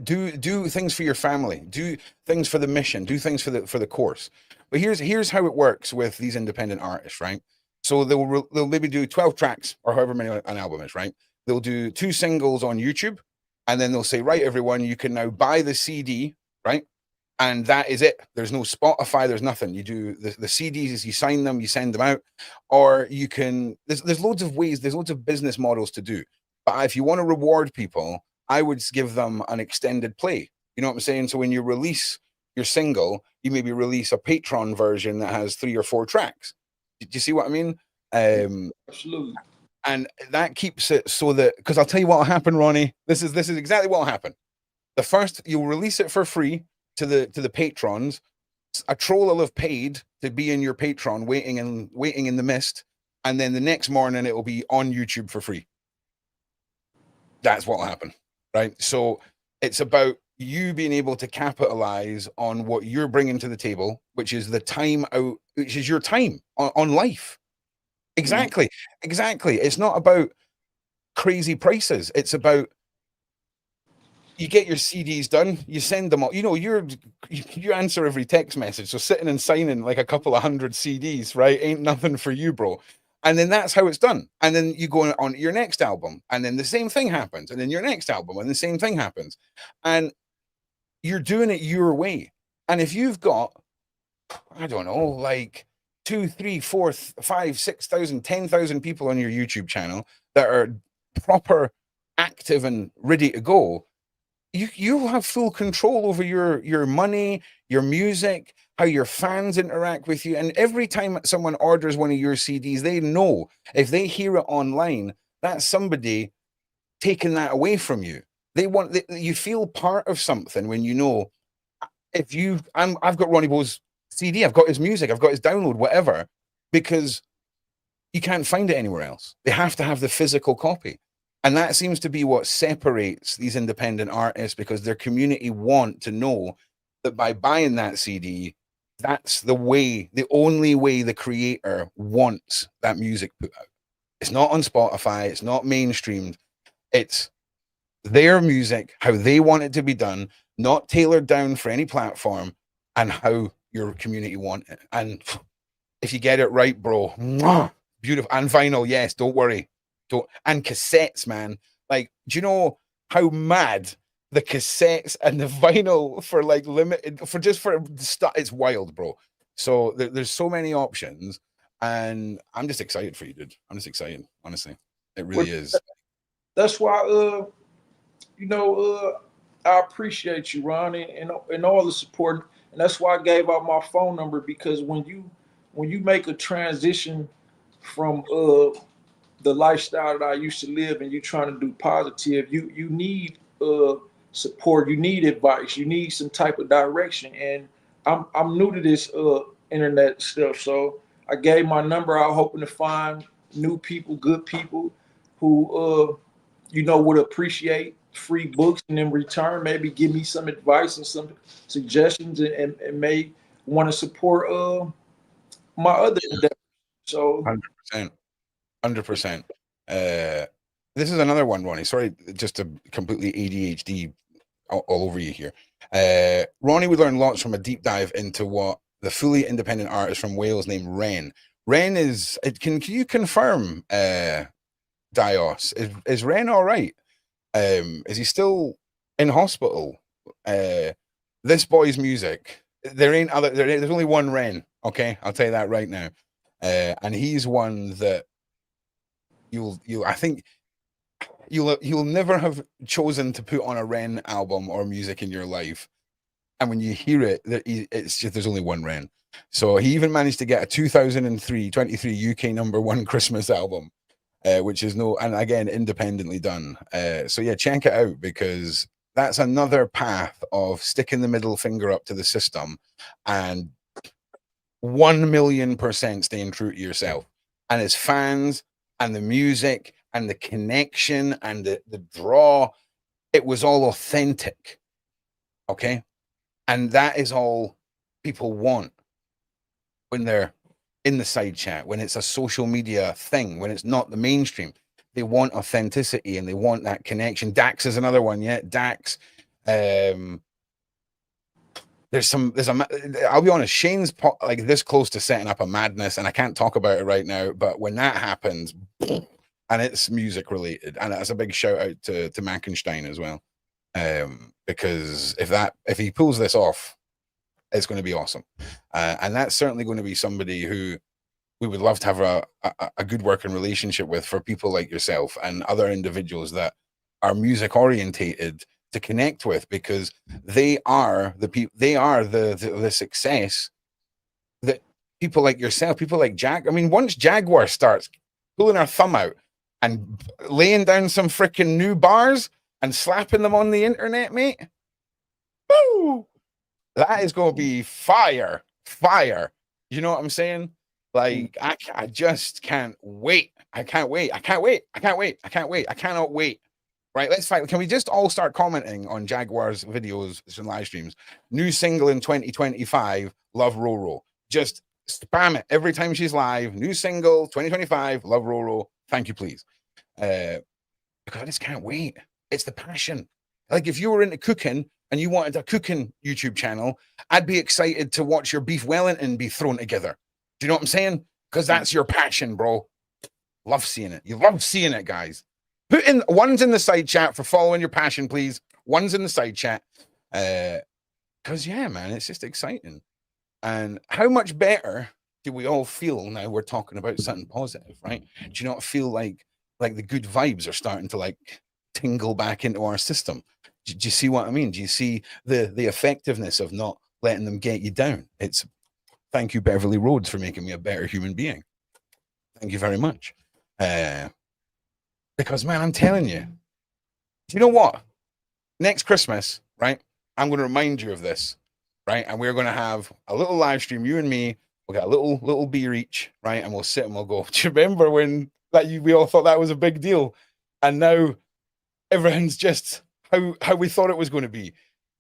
do things for your family, do things for the mission, do things for the course. But here's how it works with these independent artists, right? So they'll maybe do 12 tracks or however many an album is, right? They'll do 2 singles on YouTube, and then they'll say, right, everyone, you can now buy the CD, right? and that is it. There's no Spotify, there's nothing. You do the CDs, you sign them, you send them out, or you can. There's loads of ways. There's loads of business models to do. But if you want to reward people, I would give them an extended play. You know what I'm saying? So when you release your single, you maybe release a Patreon version that has 3 or 4 tracks. Do you see what I mean? Absolutely. And that keeps it so that, because I'll tell you what will happen, Ronnie. This is exactly what will happen. The first, you'll release it for free to the patrons. A troll will have paid to be in your Patreon, waiting in the mist, and then the next morning it will be on YouTube for free. That's what will happen, right? So it's about you being able to capitalize on what you're bringing to the table, which is the time out, which is your time on life. Exactly. It's not about crazy prices. It's about, you get your CDs done, you send them all. You know, you answer every text message. So sitting and signing like a couple of 100 CDs, right, ain't nothing for you, bro. And then that's how it's done. And then you go on to your next album, and then the same thing happens. And then your next album, and the same thing happens. And you're doing it your way. And if you've got, I don't know, like 2, 3, 4, 5, 6,000, 10,000 people on your YouTube channel that are proper, active, and ready to go, you have full control over your money, your music, how your fans interact with you. And every time someone orders one of your CDs, they know if they hear it online, that's somebody taking that away from you. You feel part of something when you know, I've got Ronnie Bo's CD, I've got his music, I've got his download, whatever, because you can't find it anywhere else. They have to have the physical copy. And that seems to be what separates these independent artists, because their community want to know that by buying that CD, that's the only way the creator wants that music put out. It's not on Spotify, it's not mainstreamed. It's their music, how they want it to be done, not tailored down for any platform, and how your community want it. And if you get it right, bro, mwah, beautiful. And vinyl, yes, don't worry. And cassettes, man. Like, do you know how mad the cassettes and the vinyl for like limited for stuff? It's wild, bro. So there's so many options, and I'm just excited for you, dude. I'm just excited, honestly. It really is. That's why, I appreciate you, Ronnie, and all the support. And that's why I gave out my phone number, because when you make a transition from the lifestyle that I used to live, and you trying to do positive, you need support, you need advice, you need some type of direction. And I'm new to this internet stuff, so I gave my number out hoping to find new people, good people who would appreciate free books, and in return maybe give me some advice and some suggestions, and may want to support my other endeavors. So 100%. 100%. This is another one, Ronnie. Sorry, just to completely ADHD all over you here. Ronnie would learn lots from a deep dive into what the fully independent artist from Wales named Ren. Ren is. Can you confirm, Dios? Is Ren all right? Is he still in hospital? This boy's music. There's only one Ren. Okay, I'll tell you that right now. And he's one that I think you'll never have chosen to put on a Ren album or music in your life, and when you hear it, it's just there's only one Ren. So he even managed to get a 2023 UK #1 Christmas album, which is and again independently done. So yeah, check it out, because that's another path of sticking the middle finger up to the system and 1,000,000% staying true to yourself and his fans and the music and the connection and the draw. It was all authentic. Okay. And that is all people want when they're in the side chat, when it's a social media thing, when it's not the mainstream. They want authenticity and they want that connection. Dax is another one. Yeah. Dax. I'll be honest, Shane's like this close to setting up a madness, and I can't talk about it right now, but when that happens, and it's music related, and that's a big shout out to Mackenstein as well, because if he pulls this off, It's going to be awesome. And that's certainly going to be somebody who we would love to have a good working relationship with, for people like yourself and other individuals that are music orientated, to connect with, because they are the people, they are the success that people like yourself, people like Jack. I mean, once Jaguar starts pulling our thumb out and laying down some freaking new bars and slapping them on the internet, mate, woo, that is going to be fire, fire. You know what I'm saying? Like, I just can't wait. I can't wait. I can't wait. I can't wait. I can't wait. I cannot wait. Right, let's fight. Can we just all start commenting on Jaguar's videos and live streams? New single in 2025, Love Roro. Just spam it every time she's live. New single 2025, Love Roro. Thank you, please. Because I just can't wait. It's the passion. Like, if you were into cooking and you wanted a cooking YouTube channel, I'd be excited to watch your beef Wellington be thrown together. Do you know what I'm saying? Because that's your passion, bro. Love seeing it. You love seeing it, guys. Put in ones in the side chat for following your passion, please. Ones in the side chat. Because, yeah, man, it's just exciting. And how much better do we all feel now we're talking about something positive, right? Do you not feel like the good vibes are starting to like tingle back into our system? Do you see what I mean? Do you see the effectiveness of not letting them get you down? It's thank you, Beverly Rhodes, for making me a better human being. Thank you very much. Because, man, I'm telling you, do you know what? Next Christmas, right? I'm going to remind you of this, right? And we're going to have a little live stream, you and me. We'll get a little beer each, right? And we'll sit and we'll go, do you remember when we all thought that was a big deal? And now everything's just how we thought it was going to be.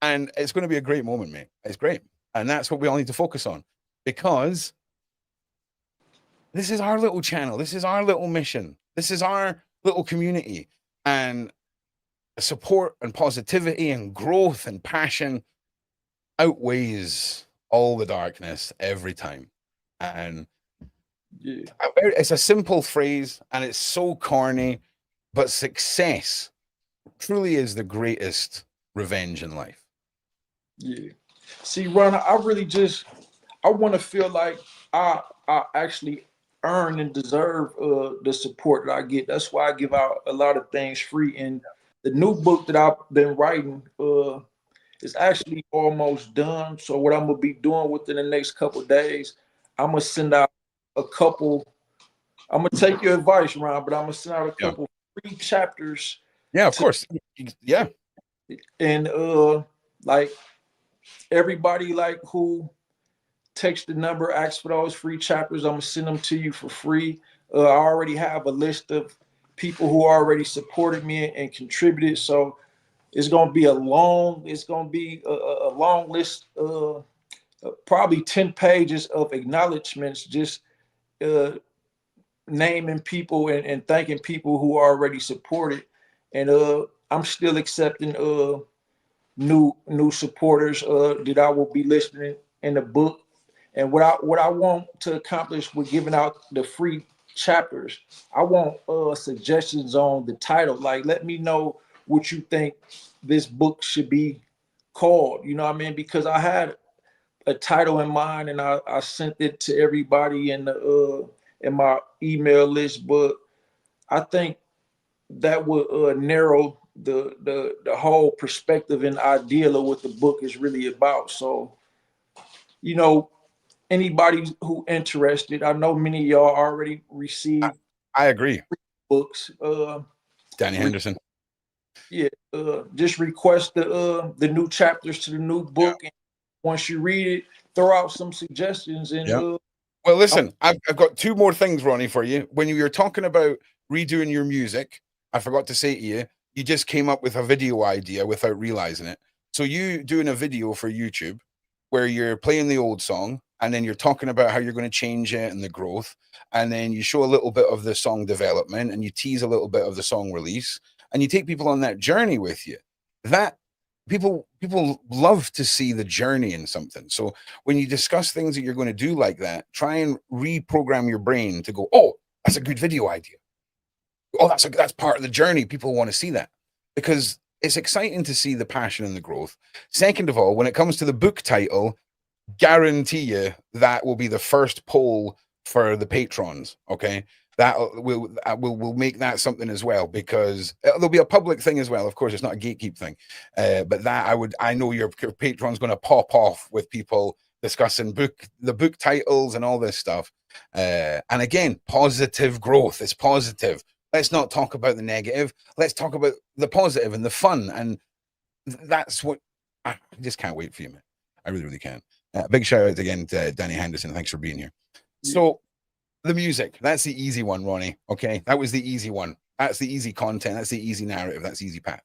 And it's going to be a great moment, mate. It's great. And that's what we all need to focus on, because this is our little channel. This is our little mission. This is our little community, and support and positivity and growth and passion outweighs all the darkness every time. And yeah, it's a simple phrase and it's so corny, but success truly is the greatest revenge in life. Yeah. See, Ron, I want to feel like I actually earn and deserve the support that I get. That's why I give out a lot of things free. And the new book that I've been writing is actually almost done. So what I'm gonna be doing within the next couple of days, I'm gonna send out a couple. I'm gonna take your advice, Ron, but I'm gonna send out a couple free chapters. Yeah, of course. Yeah. And like everybody like who text the number, ask for those free chapters, I'm gonna send them to you for free. I already have a list of people who already supported me and contributed, so it's gonna be a long list, probably 10 pages of acknowledgments, just naming people and thanking people who already supported. And I'm still accepting new supporters that I will be listing in the book. And what I want to accomplish with giving out the free chapters, I want suggestions on the title. Like, let me know what you think this book should be called. You know what I mean? Because I had a title in mind and I sent it to everybody in my email list, but I think that would narrow the whole perspective and ideal of what the book is really about. So, you know, anybody who interested, I know many of y'all already received. I agree. Books. Danny Henderson. Yeah. Just request the new chapters to the new book, and once you read it, throw out some suggestions. And well, listen, I've got two more things, Ronnie, for you. When you were talking about redoing your music, I forgot to say to you, you just came up with a video idea without realizing it. So you doing a video for YouTube where you're playing the old song and then you're talking about how you're going to change it and the growth. And then you show a little bit of the song development and you tease a little bit of the song release and you take people on that journey with you. That people love to see the journey in something. So when you discuss things that you're going to do like that, try and reprogram your brain to go, oh, that's a good video idea. Oh, that's part of the journey. People want to see that because it's exciting to see the passion and the growth. Second of all, when it comes to the book title, guarantee you that will be the first poll for the patrons. Okay, that will make that something as well, because there'll be a public thing as well. Of course, it's not a gatekeep thing, but that I know your patron's going to pop off with people discussing the book titles and all this stuff. And again, positive growth is positive. Let's not talk about the negative. Let's talk about the positive and the fun. And that's what I just can't wait for you, man. I really, really can. Big shout out again to Danny Henderson. Thanks for being here. So, the music, that's the easy one, Ronnie. Okay. That was the easy one. That's the easy content. That's the easy narrative. That's the easy path.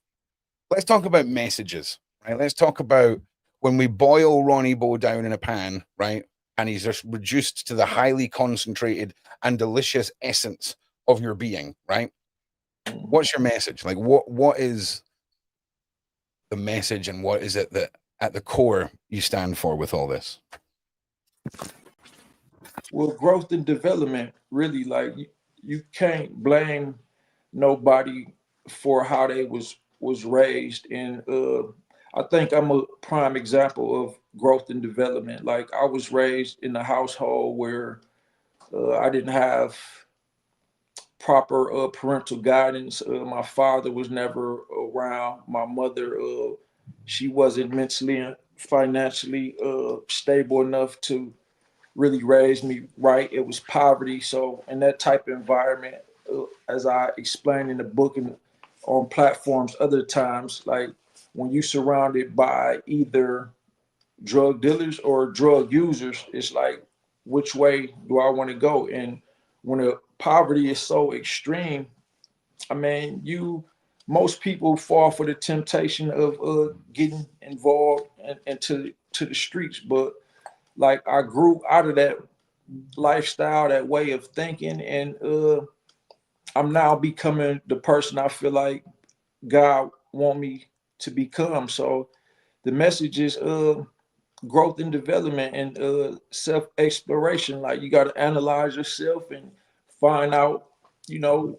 Let's talk about messages, right? Let's talk about when we boil Ronnie Bo down in a pan, right? And he's just reduced to the highly concentrated and delicious essence of your being, right? What's your message? Like, what is the message, and what is it that at the core you stand for with all this? Well, growth and development, really, like you can't blame nobody for how they was raised. And I think I'm a prime example of growth and development. Like I was raised in a household where I didn't have proper parental guidance. My father was never around. My mother, she wasn't mentally and financially stable enough to really raised me right. It was poverty. So in that type of environment, as I explained in the book and on platforms other times, like when you surrounded by either drug dealers or drug users, it's like, which way do I want to go? And when the poverty is so extreme, I mean, most people fall for the temptation of getting involved and to the streets. But like I grew out of that lifestyle, that way of thinking, and I'm now becoming the person I feel like God want me to become. So the message is growth and development and self exploration. Like you got to analyze yourself and find out, you know,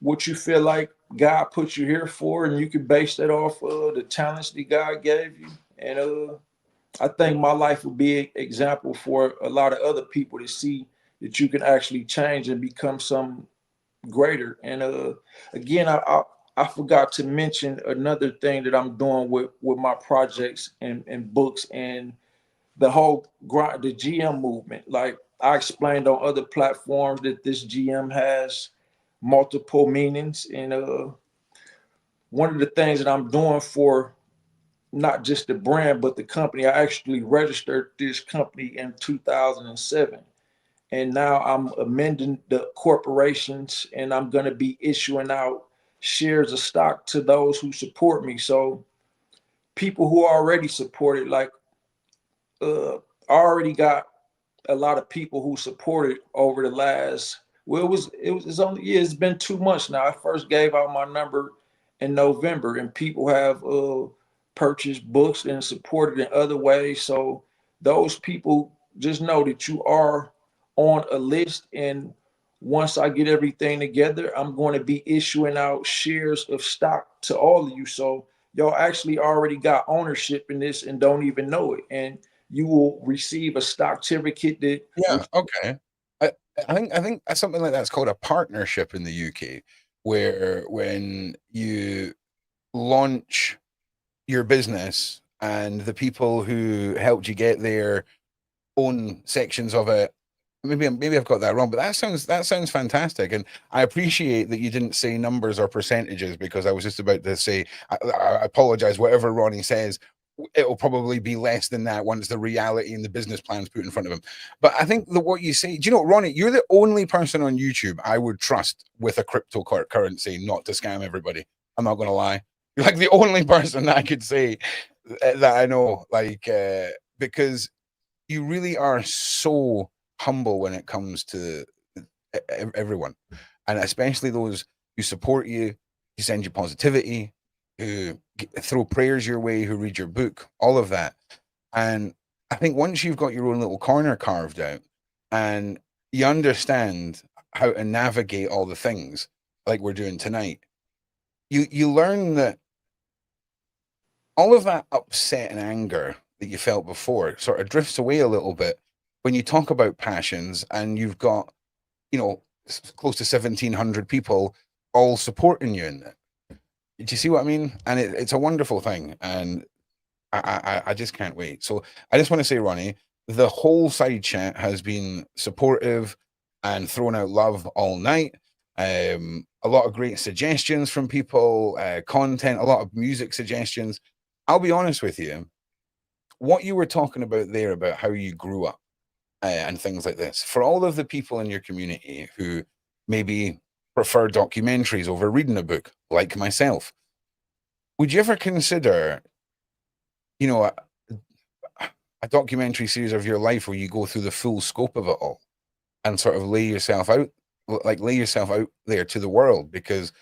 what you feel like God put you here for, and you can base that off the talents that God gave you. And I think my life will be an example for a lot of other people to see that you can actually change and become some greater. And again, I forgot to mention another thing that I'm doing with my projects and books and the whole grind, the GM movement. Like I explained on other platforms that this GM has multiple meanings. And one of the things that I'm doing for not just the brand, but the company. I actually registered this company in 2007. And now I'm amending the corporations and I'm going to be issuing out shares of stock to those who support me. So people who already supported, like I already got a lot of people who supported over the last, well, it's only, yeah, it's been 2 months now. I first gave out my number in November, and people have purchased books and supported in other ways. So those people, just know that you are on a list, and once I get everything together, I'm going to be issuing out shares of stock to all of you. So y'all actually already got ownership in this and don't even know it. And you will receive a stock certificate that Yeah, okay. I I think something like that's called a partnership in the UK, where when you launch your business and the people who helped you get there own sections of it. Maybe I've got that wrong, but that sounds fantastic, and I appreciate that you didn't say numbers or percentages, because I was just about to say I apologize. Whatever Ronnie says, it'll probably be less than that once the reality and the business plans put in front of him. But I think that what you say, do you know, Ronnie, you're the only person on YouTube I would trust with a cryptocurrency not to scam everybody. I'm not going to lie. You're like the only person that I could say that I know, like, because you really are so humble when it comes to everyone, and especially those who support you, who send you positivity, who throw prayers your way, who read your book, all of that. And I think once you've got your own little corner carved out and you understand how to navigate all the things like we're doing tonight, you learn that all of that upset and anger that you felt before sort of drifts away a little bit when you talk about passions and you've got, close to 1,700 people all supporting you in it. Do you see what I mean? And it's a wonderful thing. And I just can't wait. So I just want to say, Ronnie, the whole side chat has been supportive and thrown out love all night. A lot of great suggestions from people, content, a lot of music suggestions. I'll be honest with you. What you were talking about there about how you grew up and things like this, for all of the people in your community who maybe prefer documentaries over reading a book, like myself, would you ever consider, you know, a documentary series of your life where you go through the full scope of it all and sort of lay yourself out there to the world? Because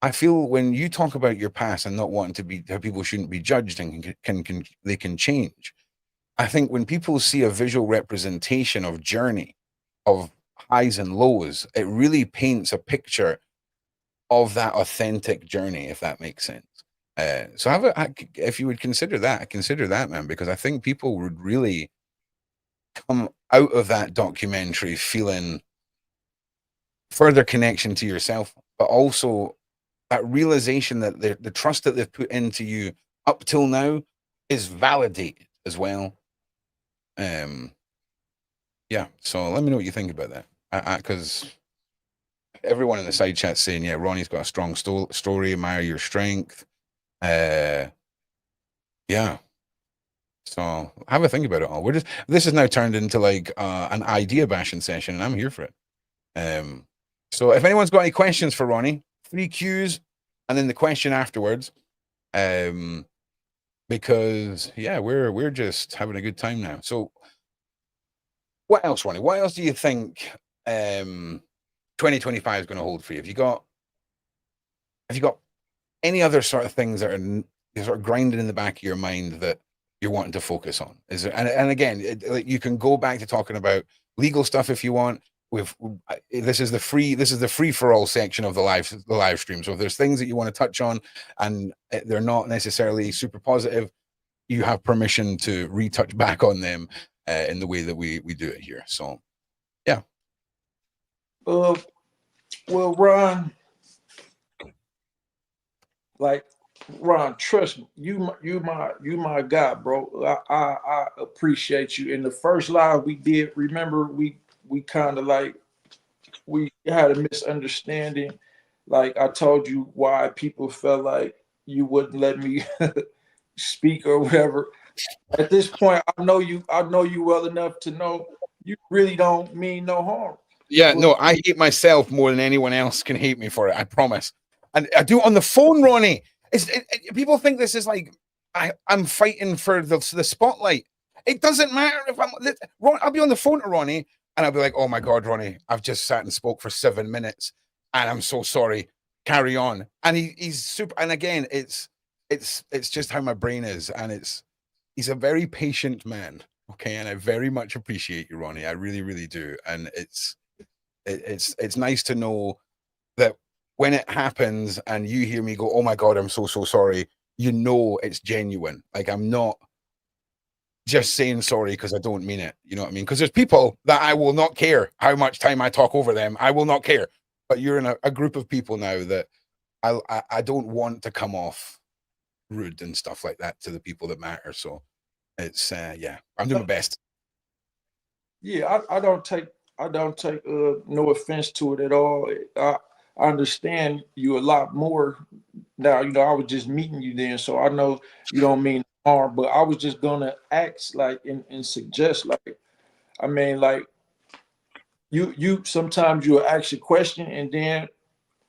I feel when you talk about your past and not wanting to be how people shouldn't be judged and they can change. I think when people see a visual representation of journey, of highs and lows, it really paints a picture of that authentic journey, if that makes sense. So if you would consider that, man, because I think people would really come out of that documentary feeling further connection to yourself, but also that realization that the trust that they've put into you up till now is validated as well. Yeah. So let me know what you think about that. Because everyone in the side chat saying, yeah, Ronnie's got a strong story, admire your strength. Yeah. So have a think about it all. This has now turned into like an idea bashing session, and I'm here for it. So if anyone's got any questions for Ronnie, 3 Qs and then the question afterwards. Because yeah, we're just having a good time now. So what else, Ronnie? What else do you think 2025 is going to hold for you? Have you got any other sort of things that are sort of grinding in the back of your mind that you're wanting to focus on? Is there, and again, you can go back to talking about legal stuff if you want. This is the free for all section of the live stream. So if there's things that you want to touch on and they're not necessarily super positive, you have permission to retouch back on them in the way that we do it here. So yeah. Well, Ron, Ron, trust me, you my guy, bro. I appreciate you. In the first live we did, remember we kind of like we had a misunderstanding. Like I told you why people felt like you wouldn't let me speak or whatever. At this point, I know you well enough to know you really don't mean no harm. Yeah, But no, I hate myself more than anyone else can hate me for it. I promise. And I do it on the phone, Ronnie. People think this is like I'm fighting for the spotlight. It doesn't matter if I'll be on the phone to Ronnie and I'll be like, oh my God, Ronnie, I've just sat and spoke for 7 minutes and I'm so sorry. Carry on. And he's super. And again, it's just how my brain is. And he's a very patient man. Okay. And I very much appreciate you, Ronnie. I really, really do. And it's nice to know that when it happens and you hear me go, oh my God, I'm so sorry, it's genuine. Like I'm not just saying sorry because I don't mean it. You know what I mean? Because there's people that I will not care how much time I talk over them. I will not care. But you're in a group of people now that I don't want to come off rude and stuff like that to the people that matter. So it's yeah, I'm doing my best. yeah, I don't take no offense to it at all. I understand you a lot more now. You know, I was just meeting you then, so I know you don't mean harm. But I was just gonna ask, like, and suggest, like, I mean, like, you sometimes you'll ask a question and then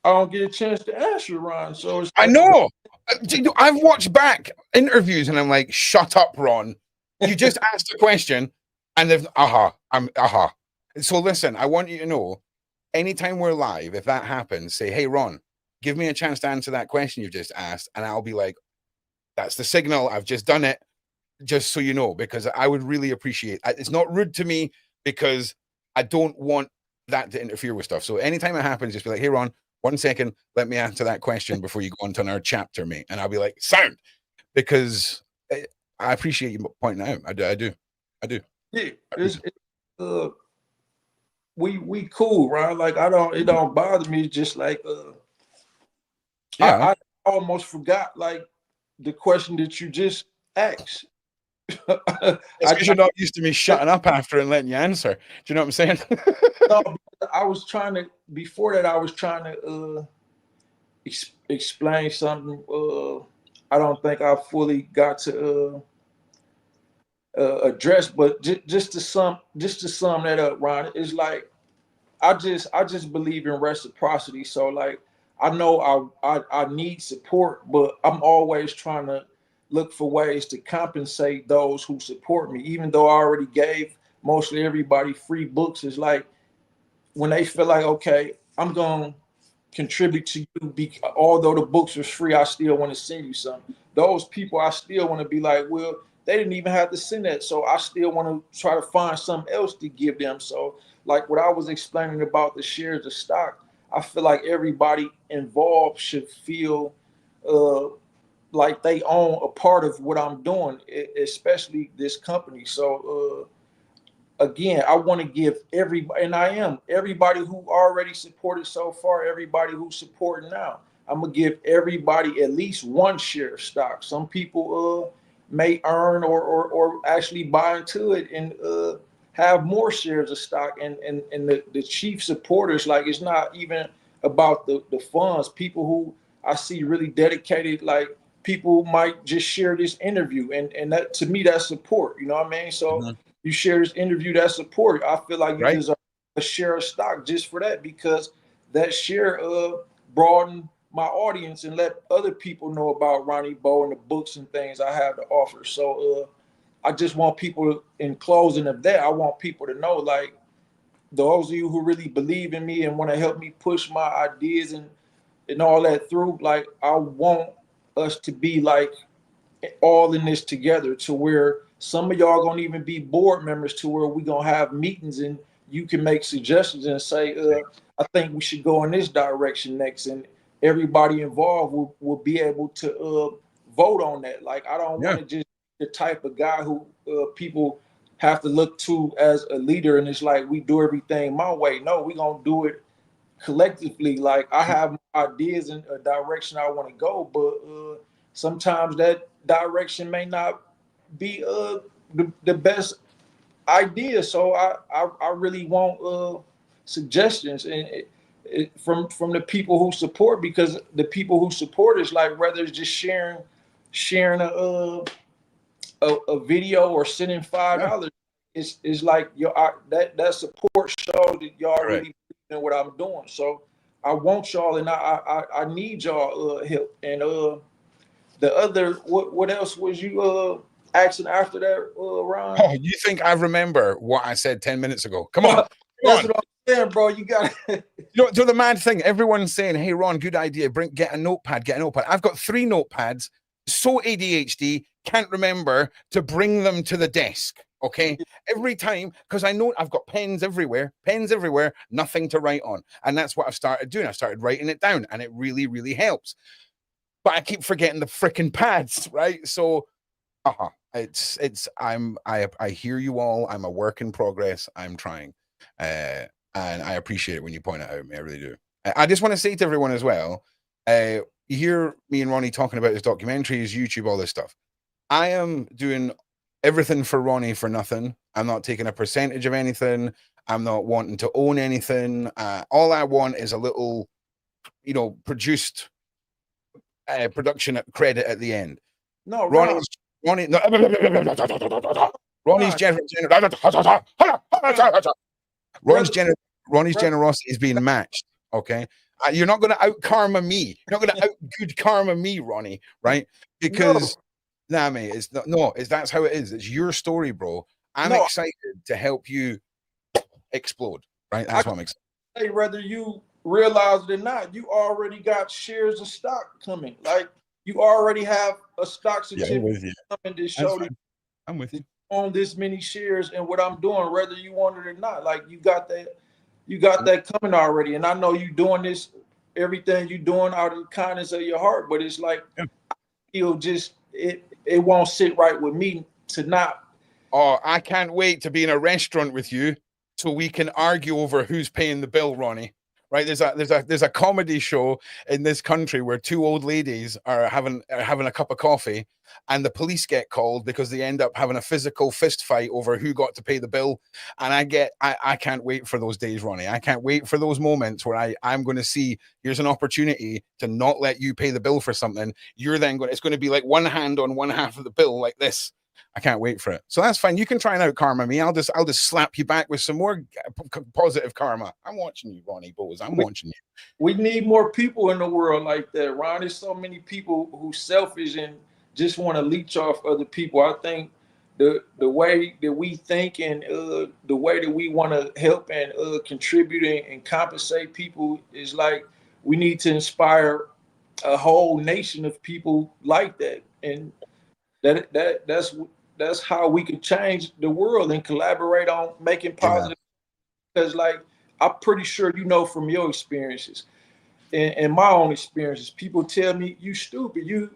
I don't get a chance to answer, Ron. So it's I like, know. I've watched back interviews and I'm like, shut up, Ron. You just asked a question and they've So listen, I want you to know, anytime we're live, if that happens, say, hey, Ron, give me a chance to answer that question you've just asked. And I'll be like, that's the signal. I've just done it. Just so you know, because I would really appreciate it. It's not rude to me because I don't want that to interfere with stuff. So anytime it happens, just be like, hey, Ron, 1 second, let me answer that question before you go on to another chapter, mate. And I'll be like, sound, because I appreciate you pointing out. I do. Yeah, we cool, right? Like it don't bother me. It's just like Yeah. I almost forgot like the question that you just asked. It's because you're not used to me shutting up after and letting you answer. Do you know what I'm saying? No, I was trying to before that. I was trying to explain something. I don't think I fully got to address, but just to sum that up, Ron, it's like I just believe in reciprocity. So like I know I need support, but I'm always trying to look for ways to compensate those who support me. Even though I already gave mostly everybody free books, it's like when they feel like, okay, I'm going to contribute to you, although the books are free, I still want to send you something. Those people, I still want to be like, well, they didn't even have to send that, so I still want to try to find something else to give them. So like what I was explaining about the shares of stock, I feel like everybody involved should feel uh, like they own a part of what I'm doing, especially this company. So again, I want to give everybody, and I am everybody who already supported so far, everybody who's supporting now. I'm gonna give everybody at least one share of stock. Some people may earn or actually buy into it and have more shares of stock. And the chief supporters, like it's not even about the funds. People who I see really dedicated, like people might just share this interview, and that to me that's support. You know what I mean? So you share this interview, that's support. I feel like you Right. deserve a share of stock just for that, because that share broaden my audience and let other people know about Ronnie Bo and the books and things I have to offer. So I just want people in closing of that, I want people to know, like, those of you who really believe in me and want to help me push my ideas and all that through, like, I want us to be like all in this together, to where some of y'all gonna even be board members, to where we gonna have meetings and you can make suggestions and say, I think we should go in this direction next, and everybody involved will be able to vote on that. Like I don't Yeah. want to just be the type of guy who people have to look to as a leader, and it's like we do everything my way. No, we gonna do it collectively. Like I have ideas and a direction I want to go, but sometimes that direction may not be the best idea. So I really want suggestions and from the people who support, because the people who support is like, whether it's just sharing a video or sending Yeah. $5, it's like that support shows that y'all Correct. really believe in what I'm doing. So I want y'all, and I need y'all help. And the other, what else was you asking after that, Ron? Oh, you think I remember what I said 10 minutes ago? Come on. Come That's on. what I'm saying, bro. You got You know the mad thing, everyone's saying, hey Ron, good idea, get a notepad. I've got 3 notepads, so ADHD, can't remember to bring them to the desk. Okay, every time, because I know I've got pens everywhere, nothing to write on. And that's what I've started doing. I started writing it down, and it really, really helps. But I keep forgetting the freaking pads, right? So I hear you all. I'm a work in progress. I'm trying. And I appreciate it when you point it out. I really do. I just want to say to everyone as well, you hear me and Ronnie talking about his documentaries, YouTube, all this stuff. I am doing everything for Ronnie for nothing. I'm not taking a percentage of anything. I'm not wanting to own anything. All I want is a little, produced production credit at the end. no, Ron. Ronnie's Ronnie no, Ronnie's Ron, gener- Ronnie's brother, gener- Ronnie's brother. generosity is being matched. Okay, you're not going to out karma me. You're not going to out good karma me, Ronnie. Right? No, Because nah, mate, it's not. No, it's that's how it is. It's your story, bro. I'm no. excited to help you explode. Right? I That's what I'm excited. say, whether you realize it or not, you already got shares of stock coming. Like you already have a stock Yeah, I'm certificate with you. coming to That's show that fine. I'm with you you. own this many shares and what I'm doing, whether you want it or not. Like you got that coming already. And I know you doing this, everything you doing out of the kindness of your heart, but it's like Yeah. you'll just it it won't sit right with me to not. Oh, I can't wait to be in a restaurant with you so we can argue over who's paying the bill, Ronnie. Right? There's a comedy show in this country where two old ladies are having a cup of coffee, and the police get called because they end up having a physical fist fight over who got to pay the bill. And I can't wait for those days, Ronnie. I can't wait for those moments where I'm going to see, here's an opportunity to not let you pay the bill for something. You're then going, it's going to be like one hand on one half of the bill like this. I can't wait for it. So that's fine. You can try and out karma me. I'll just slap you back with some more positive karma. I'm watching you, Ronnie Bo. I'm watching you. We need more people in the world like that, Ron. There's so many people who selfish and just want to leech off other people. I think the way that we think and the way that we want to help and contribute and compensate people is like we need to inspire a whole nation of people like that, and that's how we could change the world and collaborate on making positive. Because like I'm pretty sure you know from your experiences and my own experiences, people tell me you stupid, you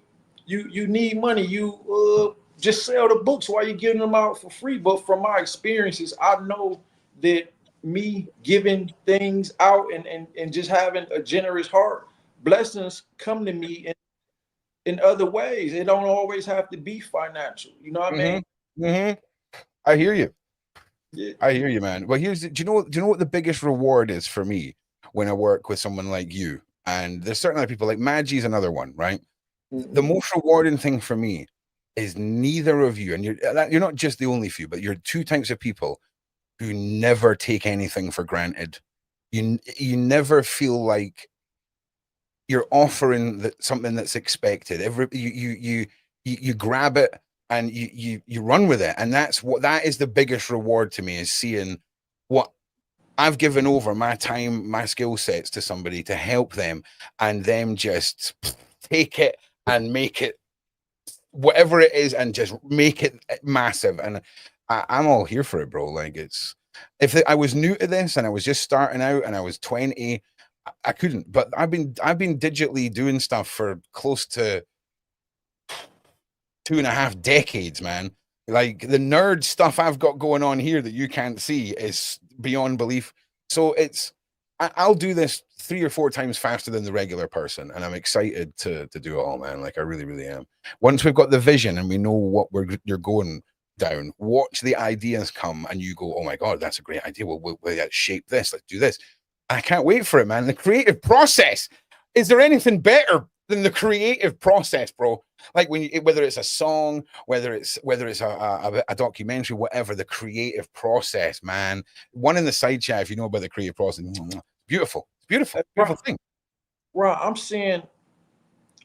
need money, you just sell the books while you're giving them out for free. But from my experiences, I know that me giving things out and just having a generous heart, blessings come to me in other ways. It don't always have to be financial. You know what I mean? I hear you. Yeah. I hear you, man. Well, do you know what the biggest reward is for me when I work with someone like you? And there's certain other people, like Maggie's another one, right? The most rewarding thing for me is neither of you, and you're not just the only few, but you're two types of people who never take anything for granted. You never feel like you're offering something that's expected. You grab it and you run with it, and that is the biggest reward to me, is seeing what I've given over my time, my skill sets to somebody to help them, and them just take it and make it whatever it is, and just make it massive. And I'm all here for it, bro. Like, it's, if I was new to this and I was just starting out and I was 20, I couldn't. But I've been digitally doing stuff for close to 2.5 decades, man. Like, the nerd stuff I've got going on here that you can't see is beyond belief. So I'll do this 3 or 4 times faster than the regular person, and I'm excited to do it all, man. Like, I really, really am. Once we've got the vision and we know what you're going down, watch the ideas come, and you go, oh my God, that's a great idea. We'll shape this. Let's do this. I can't wait for it, man. The creative process. Is there anything better than the creative process, bro? Like, whether it's a song, whether it's a documentary, whatever, the creative process, man. One in the side chat, if you know about the creative process, beautiful, beautiful thing. Ron, I'm seeing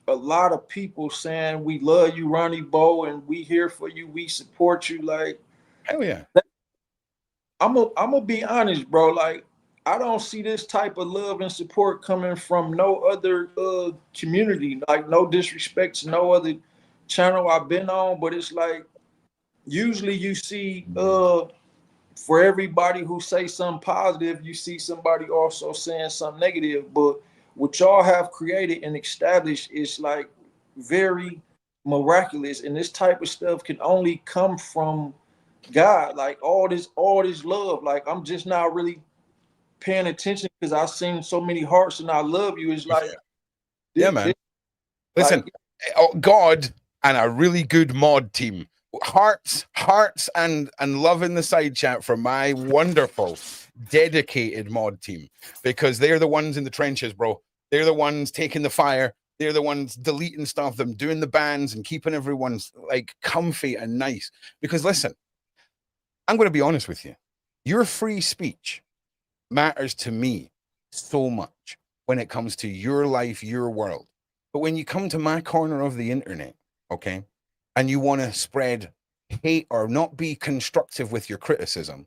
a lot of people saying we love you, Ronnie Bo, and we here for you, we support you. Like, hell yeah. I'm gonna be honest, bro. Like, I don't see this type of love and support coming from no other community. Like, no disrespect to no other channel I've been on, but it's like usually you see for everybody who say something positive, you see somebody also saying something negative. But what y'all have created and established is like very miraculous, and this type of stuff can only come from God. Like, all this love. Like, I'm just not really paying attention because I've seen so many hearts and I love you. It's like, yeah, man. Listen, like, God and a really good mod team. Hearts and love in the side chat for my wonderful, dedicated mod team, because they're the ones in the trenches, bro. They're the ones taking the fire. They're the ones deleting stuff, them doing the bans and keeping everyone's like comfy and nice. Because listen, I'm going to be honest with you. Your free speech matters to me so much when it comes to your life, your world. But when you come to my corner of the internet, okay, and you want to spread hate or not be constructive with your criticism,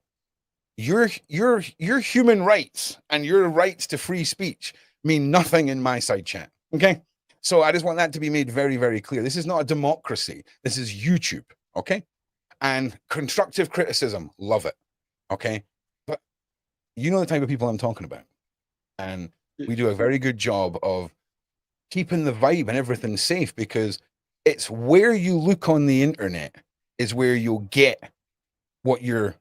your human rights and your rights to free speech mean nothing in my side chat. Okay. So I just want that to be made very, very clear. This is not a democracy. This is YouTube. Okay. And constructive criticism, love it. Okay. But you know the type of people I'm talking about. And we do a very good job of keeping the vibe and everything safe, because It's where you look on the internet is where you'll get what you're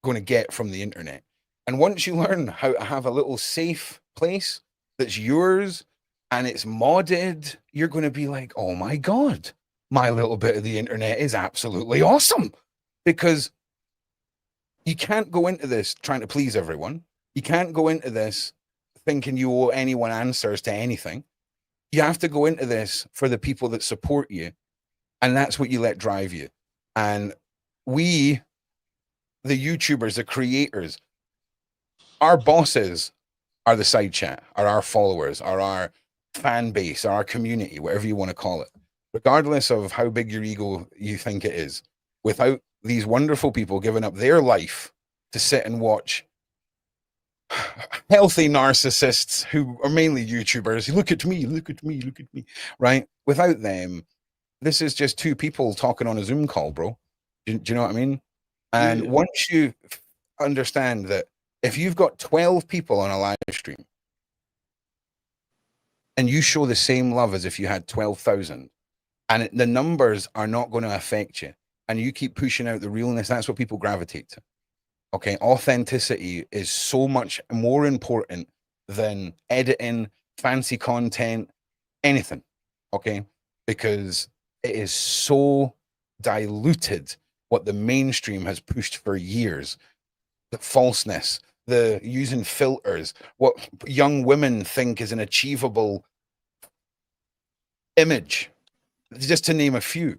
going to get from the internet. And once you learn how to have a little safe place that's yours and it's modded, you're going to be like, oh my God, my little bit of the internet is absolutely awesome. Because you can't go into this trying to please everyone. You can't go into this thinking you owe anyone answers to anything. You have to go into this for the people that support you. And that's what you let drive you. And we, the YouTubers, the creators, our bosses are the side chat, are our followers, are our fan base, are our community, whatever you want to call it. Regardless of how big your ego you think it is, without these wonderful people giving up their life to sit and watch healthy narcissists who are mainly YouTubers, look at me, look at me, look at me, right? Without them, this is just two people talking on a Zoom call, bro. Do you know what I mean? And Yeah. once you understand that if you've got 12 people on a live stream and you show the same love as if you had 12,000, and the numbers are not going to affect you, and you keep pushing out the realness, that's what people gravitate to. Okay. Authenticity is so much more important than editing, fancy content, anything. Okay. Because it is so diluted what the mainstream has pushed for years. The falseness, the using filters, what young women think is an achievable image, just to name a few.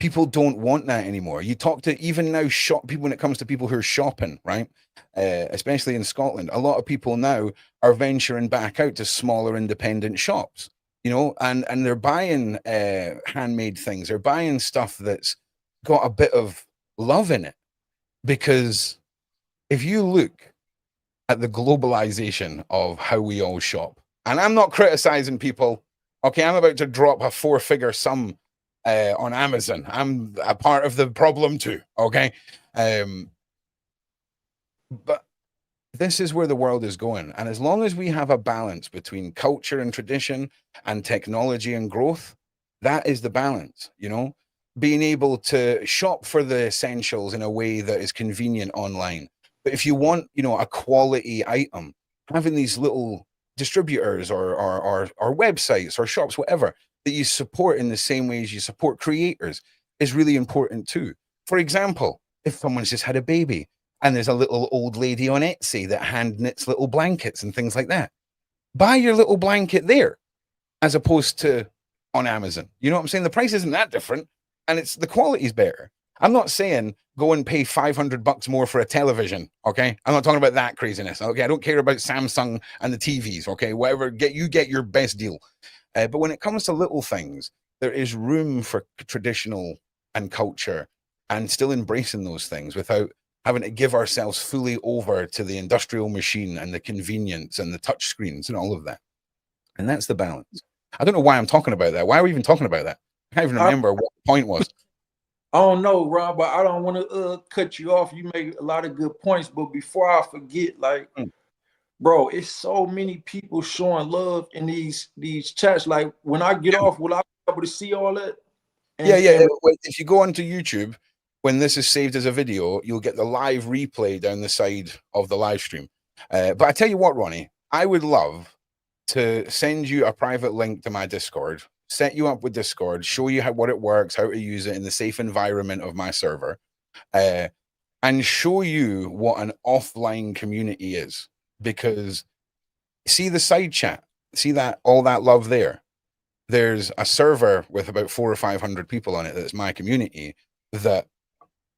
People don't want that anymore. You talk to even now shop people when it comes to people who are shopping, right? Especially in Scotland, a lot of people now are venturing back out to smaller independent shops, you know, and they're buying handmade things. They're buying stuff that's got a bit of love in it. Because if you look at the globalization of how we all shop, and I'm not criticizing people. Okay, I'm about to drop a 4-figure sum on Amazon. I'm a part of the problem too. Okay, but this is where the world is going, and as long as we have a balance between culture and tradition and technology and growth, that is the balance. You know, being able to shop for the essentials in a way that is convenient online. But if you want, you know, a quality item, having these little distributors or websites or shops, whatever, that you support in the same way as you support creators is really important too. For example, if someone's just had a baby and there's a little old lady on Etsy that hand knits little blankets and things like that, buy your little blanket there as opposed to on Amazon. You know what I'm saying? The price isn't that different and it's the quality's better. I'm not saying go and pay $500 more for a television. Okay. I'm not talking about that craziness. Okay. I don't care about Samsung and the TVs. Okay. Whatever, get your best deal. But when it comes to little things, there is room for traditional and culture and still embracing those things without having to give ourselves fully over to the industrial machine and the convenience and the touch screens and all of that. And that's the balance. I don't know why I'm talking about that. Why are we even talking about that? I can't even remember what the point was. I don't know, Rob, but I don't want to cut you off. You make a lot of good points, but before I forget, like, bro, it's so many people showing love in these chats. Like, when I get off, will I be able to see all that? Yeah. If you go onto YouTube, when this is saved as a video, you'll get the live replay down the side of the live stream. But I tell you what, Ronnie, I would love to send you a private link to my Discord, set you up with Discord, show you what it works, how to use it in the safe environment of my server, and show you what an offline community is. Because see the side chat, see that all that love there. There's a server with about 400 or 500 people on it that's my community that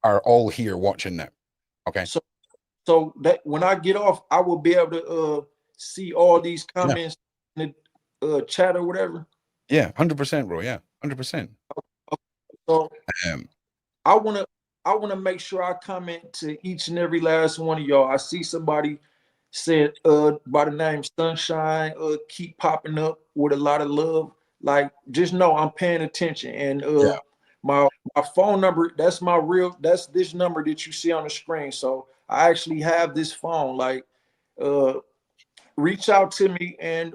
are all here watching now. Okay. So that when I get off, I will be able to see all these comments in the chat or whatever. Yeah, 100%, bro. Yeah, 100%. So I wanna make sure I comment to each and every last one of y'all. I see somebody said by the name Sunshine keep popping up with a lot of love. Like, just know I'm paying attention. And my phone number, that's this number that you see on the screen. So I actually have this phone. Like, reach out to me and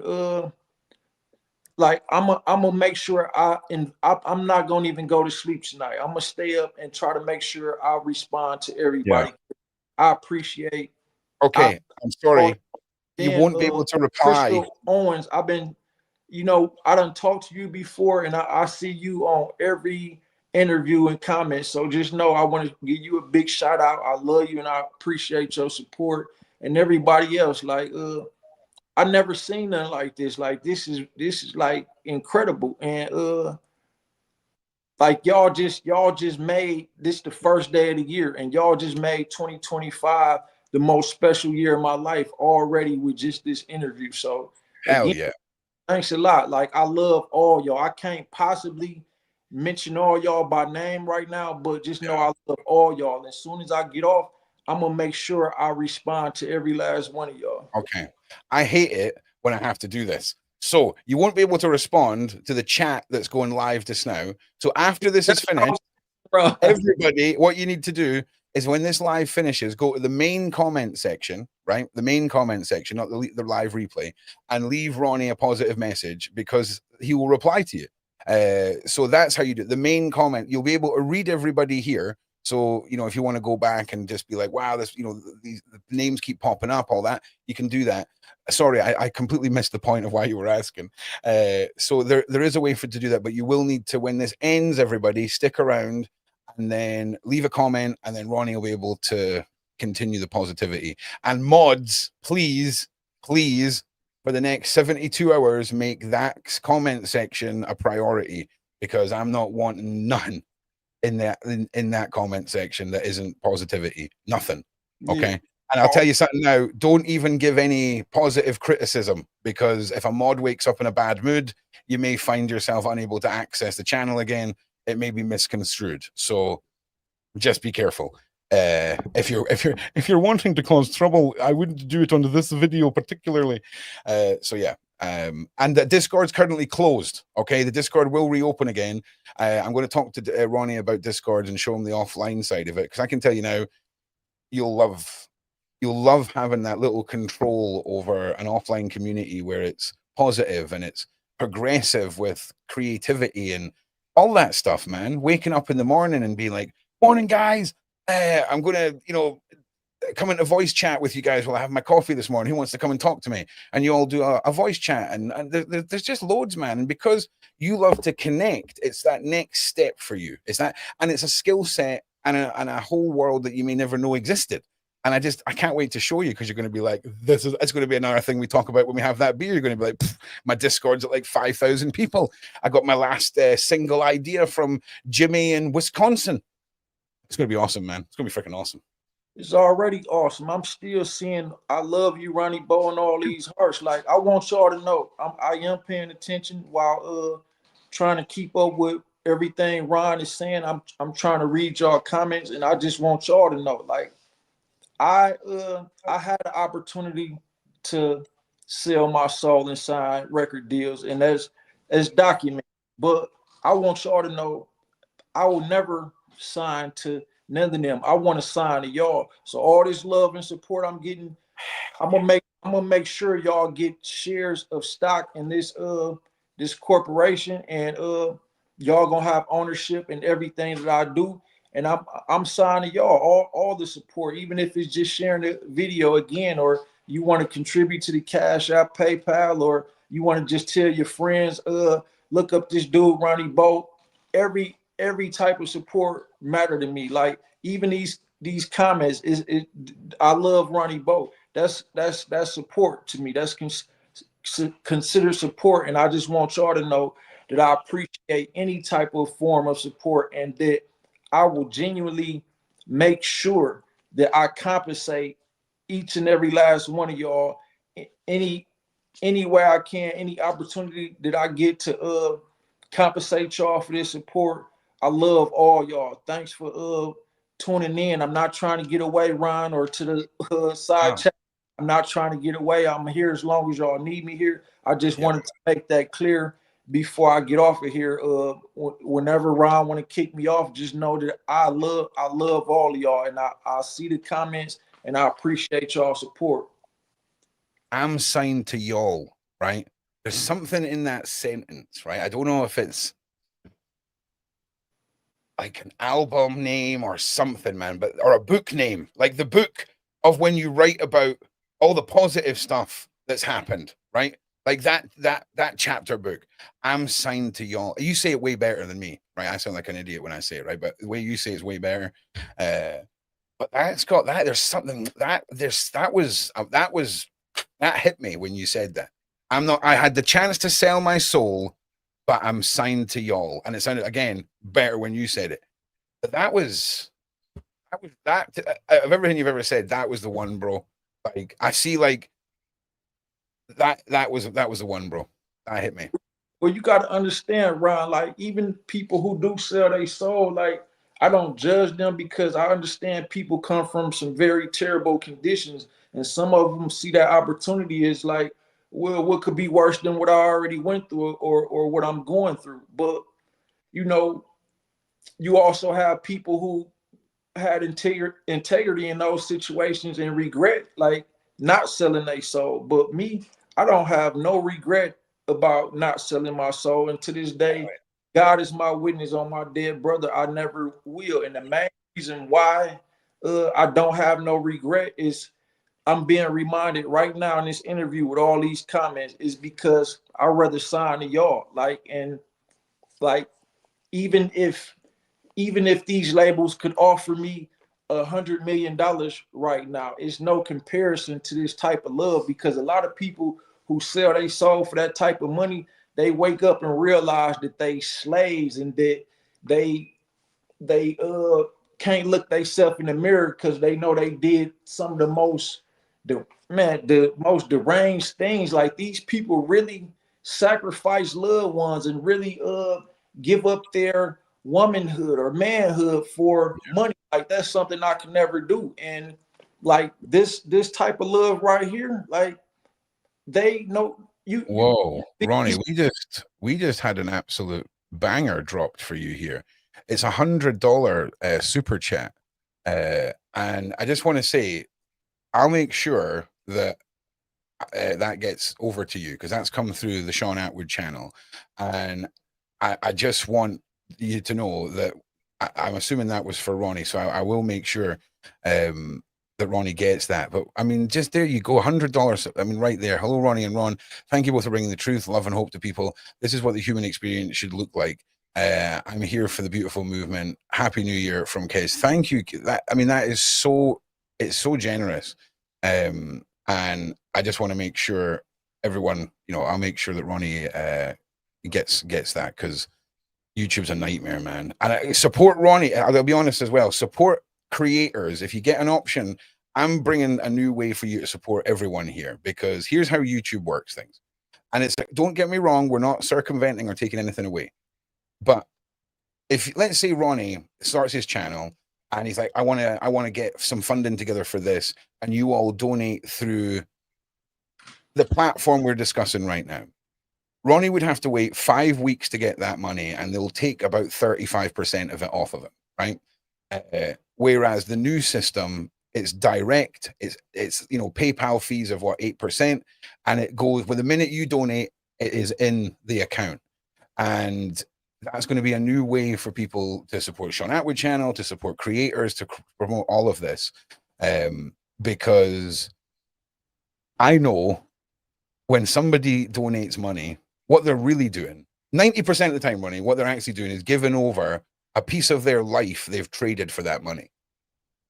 like I'm gonna make sure I'm not gonna even go to sleep tonight. I'm gonna stay up and try to make sure I respond to Yeah. everybody. I appreciate I Okay. I'm sorry. You then won't be able to reply. Crystal Owens. I've been, I done talked to you before, and I see you on every interview and comment. So just know I want to give you a big shout out. I love you and I appreciate your support and everybody else. Like I never seen nothing like this. Like this is like incredible. And like y'all just made this the first day of the year, and y'all just made 2025 the most special year of my life already with just this interview. So Hell again, yeah. thanks a lot. Like I love all y'all. I can't possibly mention all y'all by name right now, but just know Yeah. I love all y'all. As soon as I get off, I'm gonna make sure I respond to every last one of y'all. Okay. I hate it when I have to do this. So you won't be able to respond to the chat that's going live just now. So after this is finished, Bro. everybody, what you need to do is when this live finishes, go to the main comment section, right? The main comment section, not the live replay, and leave Ronnie a positive message because he will reply to you. So that's how you do it. The main comment. You'll be able to read everybody here. So, if you want to go back and just be like, wow, this, these names keep popping up, all that, you can do that. Sorry, I completely missed the point of why you were asking. So there is a way for to do that, but you will need to, when this ends, everybody stick around and then leave a comment, and then Ronnie will be able to continue the positivity. And mods, please, please, for the next 72 hours, make that comment section a priority because I'm not wanting none in that comment section that isn't positivity. Nothing. Yeah. Okay. And I'll tell you something now, don't even give any positive criticism because if a mod wakes up in a bad mood, you may find yourself unable to access the channel again. It may be misconstrued. So just be careful. If you're wanting to cause trouble, I wouldn't do it under this video particularly. So yeah. And the Discord's currently closed. Okay, the Discord will reopen again. I'm going to talk to Ronnie about Discord and show him the offline side of it because I can tell you now, you'll love having that little control over an offline community where it's positive and it's progressive with creativity and all that stuff, man. Waking up in the morning and being like, morning, guys. I'm going to, come into voice chat with you guys while I have my coffee this morning. Who wants to come and talk to me? And you all do a voice chat. And there's just loads, man. And because you love to connect, it's that next step for you. And it's a skill set and a whole world that you may never know existed. And I can't wait to show you because you're going to be like, it's going to be another thing we talk about when we have that beer. You're going to be like, my Discord's at like 5,000 people. I got my last single idea from Jimmy in Wisconsin. It's going to be awesome, man. It's going to be freaking awesome. It's already awesome. I'm still seeing I love you, Ronnie Bo, and all these hearts. Like I want y'all to know I am paying attention while trying to keep up with everything Ron is saying. I'm trying to read y'all comments, and I just want y'all to know. Like I had the opportunity to sell my soul and sign record deals, and that's documented. But I want y'all to know I will never sign to none of them. I want to sign to y'all. So all this love and support I'm getting, I'm gonna make sure y'all get shares of stock in this corporation, and y'all gonna have ownership in everything that I do. And I'm signing y'all all the support, even if it's just sharing the video again, or you want to contribute to the Cash App, PayPal, or you want to just tell your friends, look up this dude, Ronnie Bo. Every type of support matter to me. Like even these comments I love Ronnie Bo. That's support to me. That's considered support, and I just want y'all to know that I appreciate any type of form of support, and that I will genuinely make sure that I compensate each and every last one of y'all any way I can, any opportunity that I get to compensate y'all for this support. I love all y'all. Thanks for tuning in. I'm not trying to get away, Ron, or to the side chat. I'm not trying to get away. I'm here as long as y'all need me here. I just wanted to make that clear before I get off of here. Whenever Ron want to kick me off, just know that I love all of y'all, and I see the comments, and I appreciate y'all support. I'm signed to y'all, right? there's something in that sentence, right? I don't know if it's like an album name or something, man, but or a book name, like the book of when you write about all the positive stuff that's happened, right? Like that chapter book. I'm signed to y'all. You say it way better than me, right? I sound like an idiot when I say it, right? But the way you say it's way better. But that's got that. There's something that there's that hit me when you said that. I'm not. I had the chance to sell my soul, but I'm signed to y'all, and it sounded again better when you said it. But that of everything you've ever said, that was the one, bro. Like I see, like that was the one, bro. That hit me. Well, you got to understand, Ron, like even people who do sell their soul, like I don't judge them because I understand people come from some very terrible conditions, and some of them see that opportunity as like, well, what could be worse than what I already went through or what I'm going through. But you know, you also have people who had integrity in those situations and regret like not selling their soul. But me, I don't have no regret about not selling my soul. And to this day, God is my witness on my dead brother. I never will. And the main reason why I don't have no regret is I'm being reminded right now in this interview with all these comments is because I rather sign to y'all. Like and like even if these labels could offer me $100 million right now, it's no comparison to this type of love because a lot of people who sell their soul for that type of money, they wake up and realize that they slaves and that they they can't look themselves in the mirror because they know they did some of the most deranged things. Like these people really sacrifice loved ones and really give up their womanhood or manhood for money. Like that's something I can never do. And like this type of love right here, like they know you Whoa, Ronnie, these we just had an absolute banger dropped for you here. It's $100 super chat, and I just want to say I'll make sure that that gets over to you because that's come through the Sean Atwood channel, and I just want you to know that I'm assuming that was for Ronnie, so I will make sure that Ronnie gets that. But I mean, just there you go, $100. I mean, right there. Hello, Ronnie and Ron. Thank you both for bringing the truth, love, and hope to people. This is what the human experience should look like. I'm here for the beautiful movement. Happy New Year from Kez. Thank you. That I mean, that is so it's so generous. And I just want to make sure everyone, I'll make sure that Ronnie gets that because YouTube's a nightmare, man. And I support Ronnie. I'll be honest as well. Support creators. If you get an option, I'm bringing a new way for you to support everyone here because here's how YouTube works things. And it's don't get me wrong, we're not circumventing or taking anything away. But if let's say Ronnie starts his channel and he's like, I want to get some funding together for this, and you all donate through the platform we're discussing right now. Ronnie would have to wait 5 weeks to get that money, and they'll take about 35% of it off of him, right? Whereas the new system, it's direct. It's PayPal fees of what 8%, and it goes with the minute you donate, it is in the account, and that's going to be a new way for people to support Sean Atwood channel, to support creators, to promote all of this, because I know when somebody donates money, what they're really doing, 90% of the time, Ronnie, what they're actually doing is giving over a piece of their life they've traded for that money,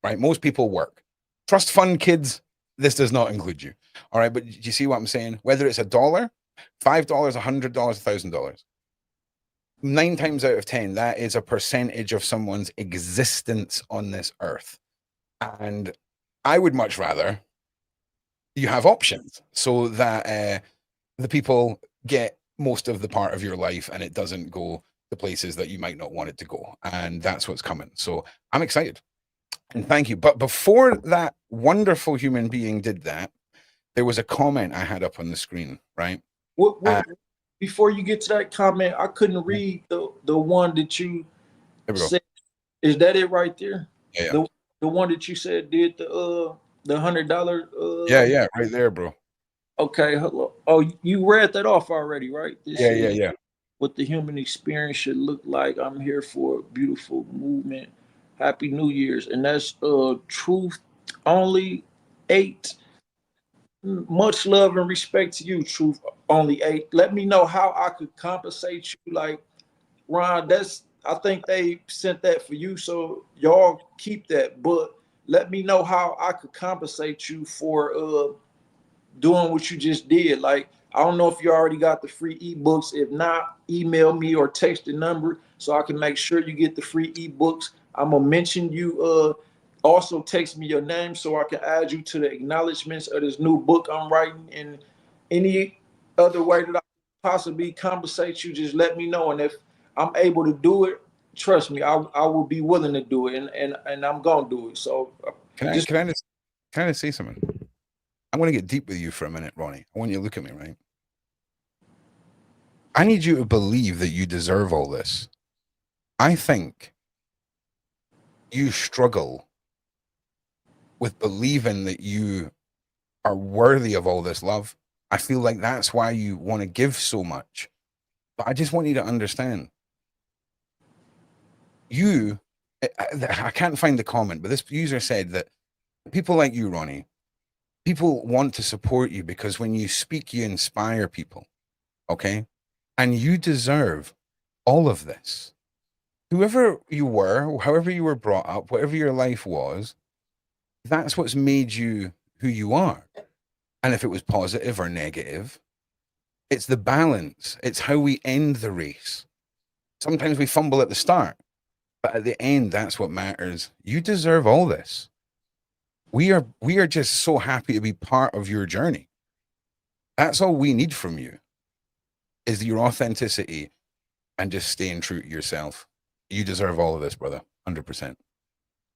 right? Most people work. Trust fund kids, this does not include you. All right, but do you see what I'm saying? Whether it's $1, $5, $100, $1,000, 9 times out of 10, that is a percentage of someone's existence on this earth. And I would much rather you have options so that the people get most of the part of your life and it doesn't go to places that you might not want it to go. And that's what's coming. So I'm excited. And thank you. But before that wonderful human being did that, there was a comment I had up on the screen, right? what before you get to that comment, I couldn't read the one that you There we go. said. Is that it right there? Yeah. The one that you said did the $100 Yeah, right there, bro. Okay, hello. Oh, you read that off already, right? This Yeah, yeah, is yeah. what the human experience should look like. I'm here for a beautiful movement. Happy New Year's. And that's truth only eight. Much love and respect to you, truth only eight. Let me know how I could compensate you. Like, Ron, that's I think they sent that for you, so y'all keep that. But let me know how I could compensate you for doing what you just did. Like, I don't know if you already got the free ebooks. If not, email me or text the number so I can make sure you get the free ebooks. I'm gonna mention you. Also, text me your name so I can add you to the acknowledgments of this new book I'm writing. And any other way that I possibly compensate you, just let me know. And if I'm able to do it, trust me, I will be willing to do it, and I'm gonna do it. So Can I just can I just can I just say something? I'm going to get deep with you for a minute, Ronnie. I want you to look at me, right? I need you to believe that you deserve all this. I think you struggle with believing that you are worthy of all this love. I feel like that's why you want to give so much. But I just want you to understand you. I can't find the comment, but this user said that people like you, Ronnie, people want to support you because when you speak, you inspire people. Okay. And you deserve all of this. Whoever you were, however you were brought up, whatever your life was, that's what's made you who you are. And if it was positive or negative, it's the balance. It's how we end the race. Sometimes we fumble at the start, but at the end, that's what matters. You deserve all this. We are just so happy to be part of your journey. That's all we need from you is your authenticity and just staying true to yourself. You deserve all of this, brother. 100%.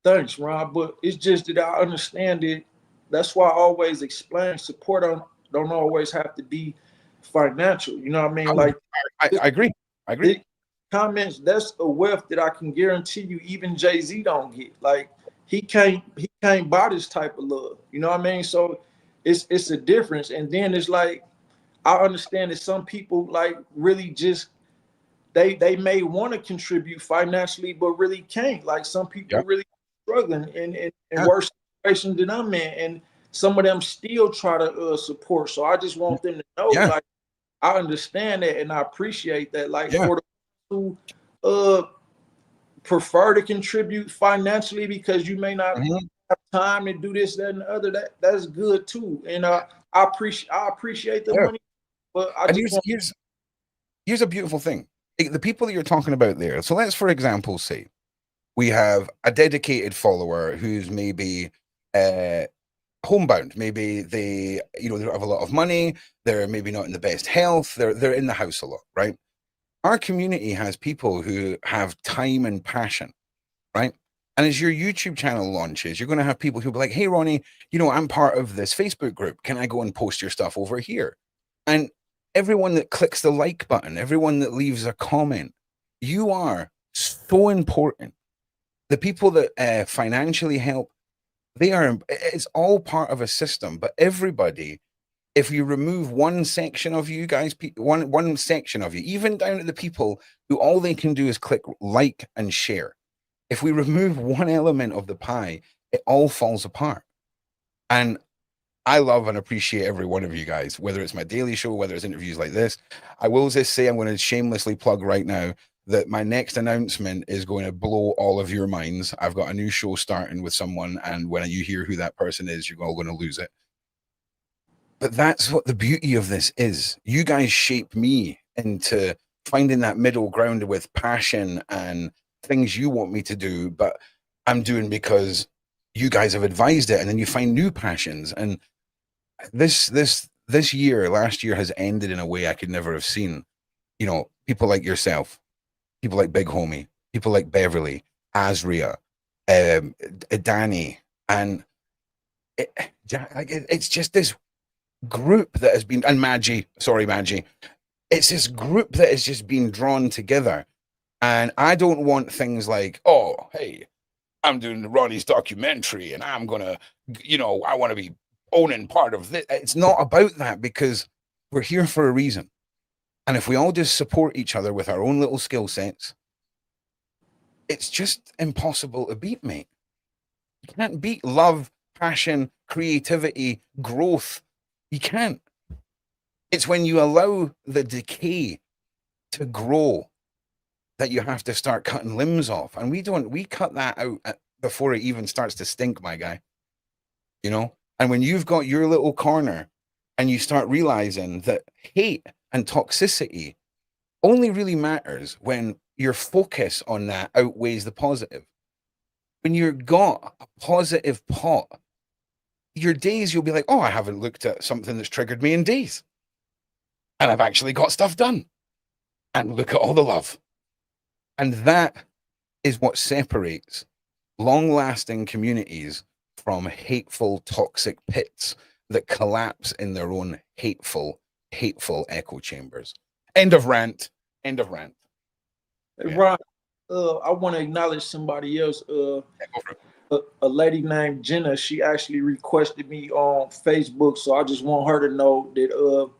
thanks, Rob. But it's just that I understand it. That's why I always explain support don't always have to be financial. You know what I mean? Like this, I agree. I agree. this comments, that's a wealth that I can guarantee you even Jay-Z don't get. Like he can't buy this type of love. You know what I mean? So it's a difference. And then it's like I understand that some people like really just they may want to contribute financially, but really can't. Like some people Yeah. really struggling in Yeah. worse situations than I'm in, and some of them still try to support. So I just want them to know, Yeah. like I understand that and I appreciate that. Like Yeah. for the who uh, prefer to contribute financially because you may not Mhm. have time to do this, that, and the other. That's good too, and I appreciate the Yeah. money, but I And just want here's a beautiful thing. The people that you're talking about there. So let's, for example, say we have a dedicated follower who's maybe uh, homebound. Maybe they don't have a lot of money. They're maybe not in the best health. They're in the house a lot, right? Our community has people who have time and passion, right? And as your YouTube channel launches, you're going to have people who'll be like, "Hey, Ronnie, I'm part of this Facebook group. Can I go and post your stuff over here?" And everyone that clicks the like button, everyone that leaves a comment, you are so important. The people that financially help, they are. It's all part of a system. But everybody, if you remove one section of you guys, one section of you, even down to the people who all they can do is click like and share, if we remove one element of the pie, it all falls apart. And I love and appreciate every one of you guys, whether it's my daily show, whether it's interviews like this. I will just say, I'm going to shamelessly plug right now that my next announcement is going to blow all of your minds. I've got a new show starting with someone, and when you hear who that person is, you're all going to lose it. But that's what the beauty of this is. You guys shape me into finding that middle ground with passion and things you want me to do, but I'm doing because you guys have advised it, and then you find new passions. And this year, last year, has ended in a way I could never have seen. People like yourself, people like Big Homie, people like Beverly, Azria, Danny, and it, it's just this group that has been, and Maggie, sorry, Maggie, it's this group that has just been drawn together. And I don't want things like, oh, hey, I'm doing Ronnie's documentary and I'm gonna, I want to be owning part of this. It's not about that, because we're here for a reason. And if we all just support each other with our own little skill sets, it's just impossible to beat, mate. You can't beat love, passion, creativity, growth. You can't. It's when you allow the decay to grow that you have to start cutting limbs off. And we cut that out before it even starts to stink, my guy. You know? And when you've got your little corner and you start realizing that hate and toxicity only really matters when your focus on that outweighs the positive. When you've got a positive pot, your days you'll be like, oh, I haven't looked at something that's triggered me in days. And I've actually got stuff done. And look at all the love. And that is what separates long-lasting communities from hateful, toxic pits that collapse in their own hateful echo chambers. End of rant. End of rant. Hey, Ron, I want to acknowledge somebody else. A lady named Jenna, she actually requested me on Facebook, so I just want her to know that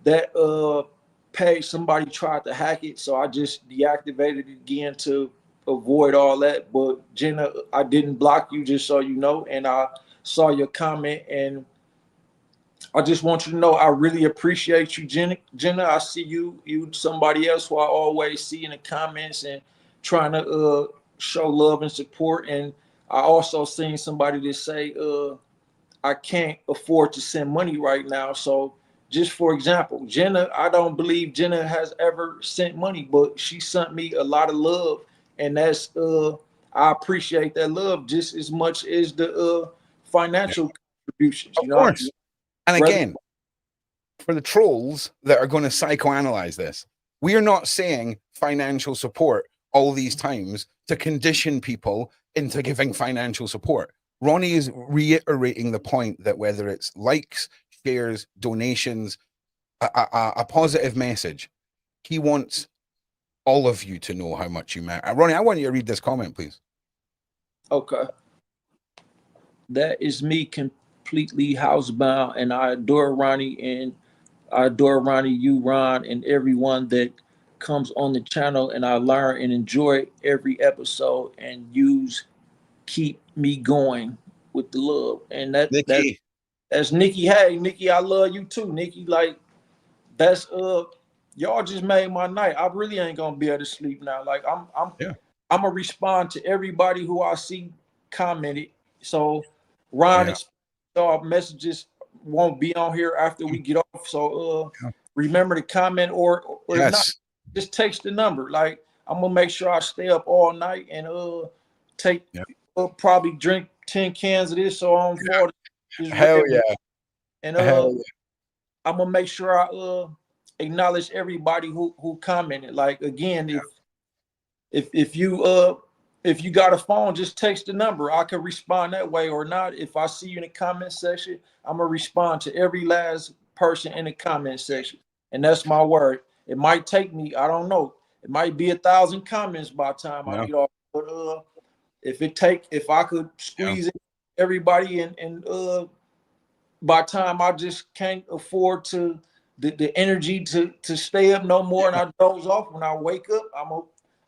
that page, somebody tried to hack it, so I just deactivated it again to avoid all that. But Jenna, I didn't block you, just so you know, and I saw your comment, and I just want you to know I really appreciate you, Jenna. Jenna, I see you somebody else who I always see in the comments and trying to show love and support. And I also seen somebody that say I can't afford to send money right now. So just for example, Jenna, I don't believe Jenna has ever sent money, but she sent me a lot of love, and that's I appreciate that love just as much as the financial contributions. Of course. And again, for the trolls that are going to psychoanalyze this, we are not saying financial support all these times to condition people into giving financial support. Ronnie is reiterating the point that whether it's likes, shares, donations, a positive message, he wants all of you to know how much you matter. Ronnie, I want you to read this comment, please. Okay. That is me completely housebound, and I adore Ronnie, and I adore Ronnie, you, Ron, and everyone that comes on the channel, and I learn and enjoy every episode, and use keep me going with the love. And that's Nikki. Hey, Nikki, I love you too, Nikki. Like, that's y'all just made my night. I really ain't gonna be able to sleep now. Like, I'm gonna respond to everybody who I see commented. So Ron, our messages won't be on here after we get off. So remember to comment, or if not, just text the number. Like, I'm gonna make sure I stay up all night and take probably drink 10 cans of this so I'm for hell yeah. And I'm gonna make sure I acknowledge everybody who commented. Like, again, if you got a phone, just text the number. I can respond that way or not. If I see you in the comment section, I'm gonna respond to every last person in the comment section. And that's my word. It might take me, I don't know, it might be 1,000 comments by the time I get off. But if I could squeeze everybody and by the time I just can't afford to the energy to stay up no more, and I doze off. When I wake up,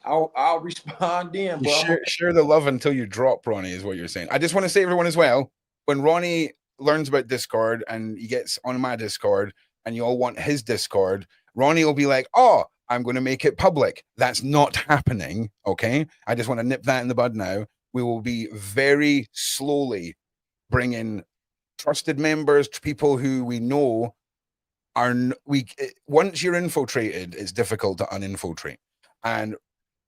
I'll respond then. But share the love until you drop, Ronnie, is what you're saying. I just want to say, everyone, as well, when Ronnie learns about Discord and he gets on my Discord and you all want his Discord, Ronnie will be like, oh, I'm going to make it public. That's not happening. Okay. I just want to nip that in the bud now. We will be very slowly bringing trusted members, people who we know are once you're infiltrated, it's difficult to uninfiltrate. And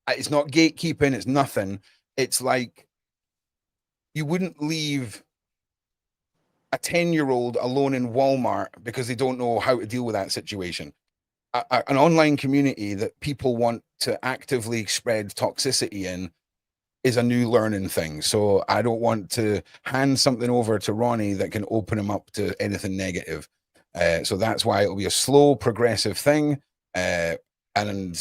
it's not gatekeeping, it's nothing. It's like you wouldn't leave a 10-year-old alone in Walmart because they don't know how to deal with that situation. An online community that people want to actively spread toxicity in is a new learning thing. So I don't want to hand something over to Ronnie that can open him up to anything negative. So that's why it'll be a slow, progressive thing. And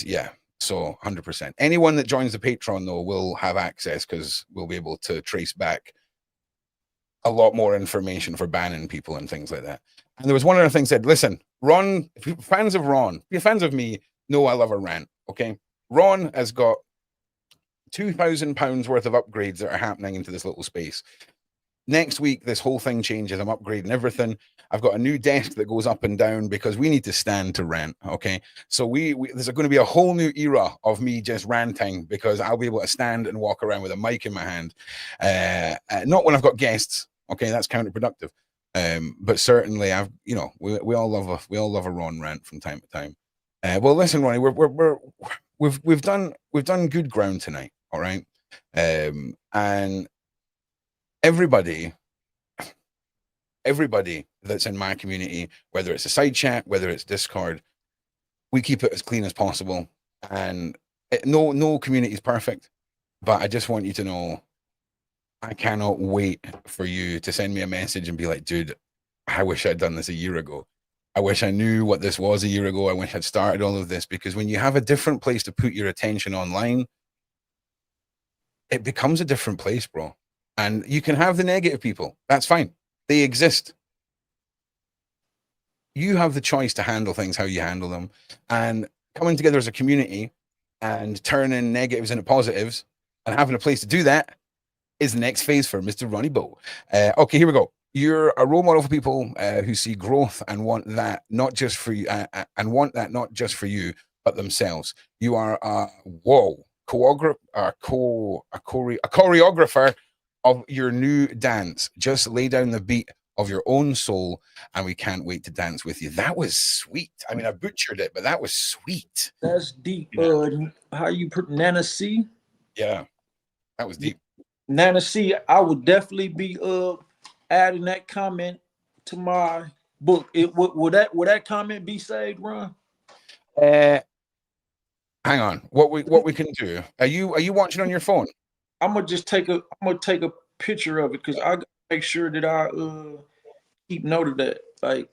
yeah, so 100%. Anyone that joins the Patreon, though, will have access because we'll be able to trace back a lot more information for banning people and things like that. And there was one other thing said, listen, Ron, if you're fans of Ron, if you're fans of me, know I love a rant. Okay. Ron has got £2,000 worth of upgrades that are happening into this little space. Next week, this whole thing changes. I'm upgrading everything. I've got a new desk that goes up and down because we need to stand to rant. Okay. So there's going to be a whole new era of me just ranting because I'll be able to stand and walk around with a mic in my hand. Not when I've got guests. Okay. That's counterproductive. But certainly we all love a Ron rant from time to time. Well, listen, Ronnie, we've done good ground tonight. All right. And everybody that's in my community, whether it's a side chat, whether it's Discord, we keep it as clean as possible. And no community is perfect, but I just want you to know, I cannot wait for you to send me a message and be like, dude, I wish I'd done this a year ago. I wish I knew what this was a year ago. I wish I'd started all of this, because when you have a different place to put your attention online, it becomes a different place, bro. And you can have the negative people. That's fine. They exist. You have the choice to handle things how you handle them. And coming together as a community and turning negatives into positives and having a place to do that is the next phase for Mr. Ronnie Bo. Okay, here we go. You're a role model for people who see growth and want that not just for you, but themselves. You are a choreographer of your new dance. Just lay down the beat of your own soul, and we can't wait to dance with you. That was sweet. I mean, I butchered it, but that was sweet. That's deep. How you put Nana C? Yeah, that was deep. Nana C, I would definitely be adding that comment to my book. Would that comment be saved, Ron? Hang on. What we can do? Are you watching on your phone? I'm gonna take a picture of it because I gotta make sure that I keep note of that. Like,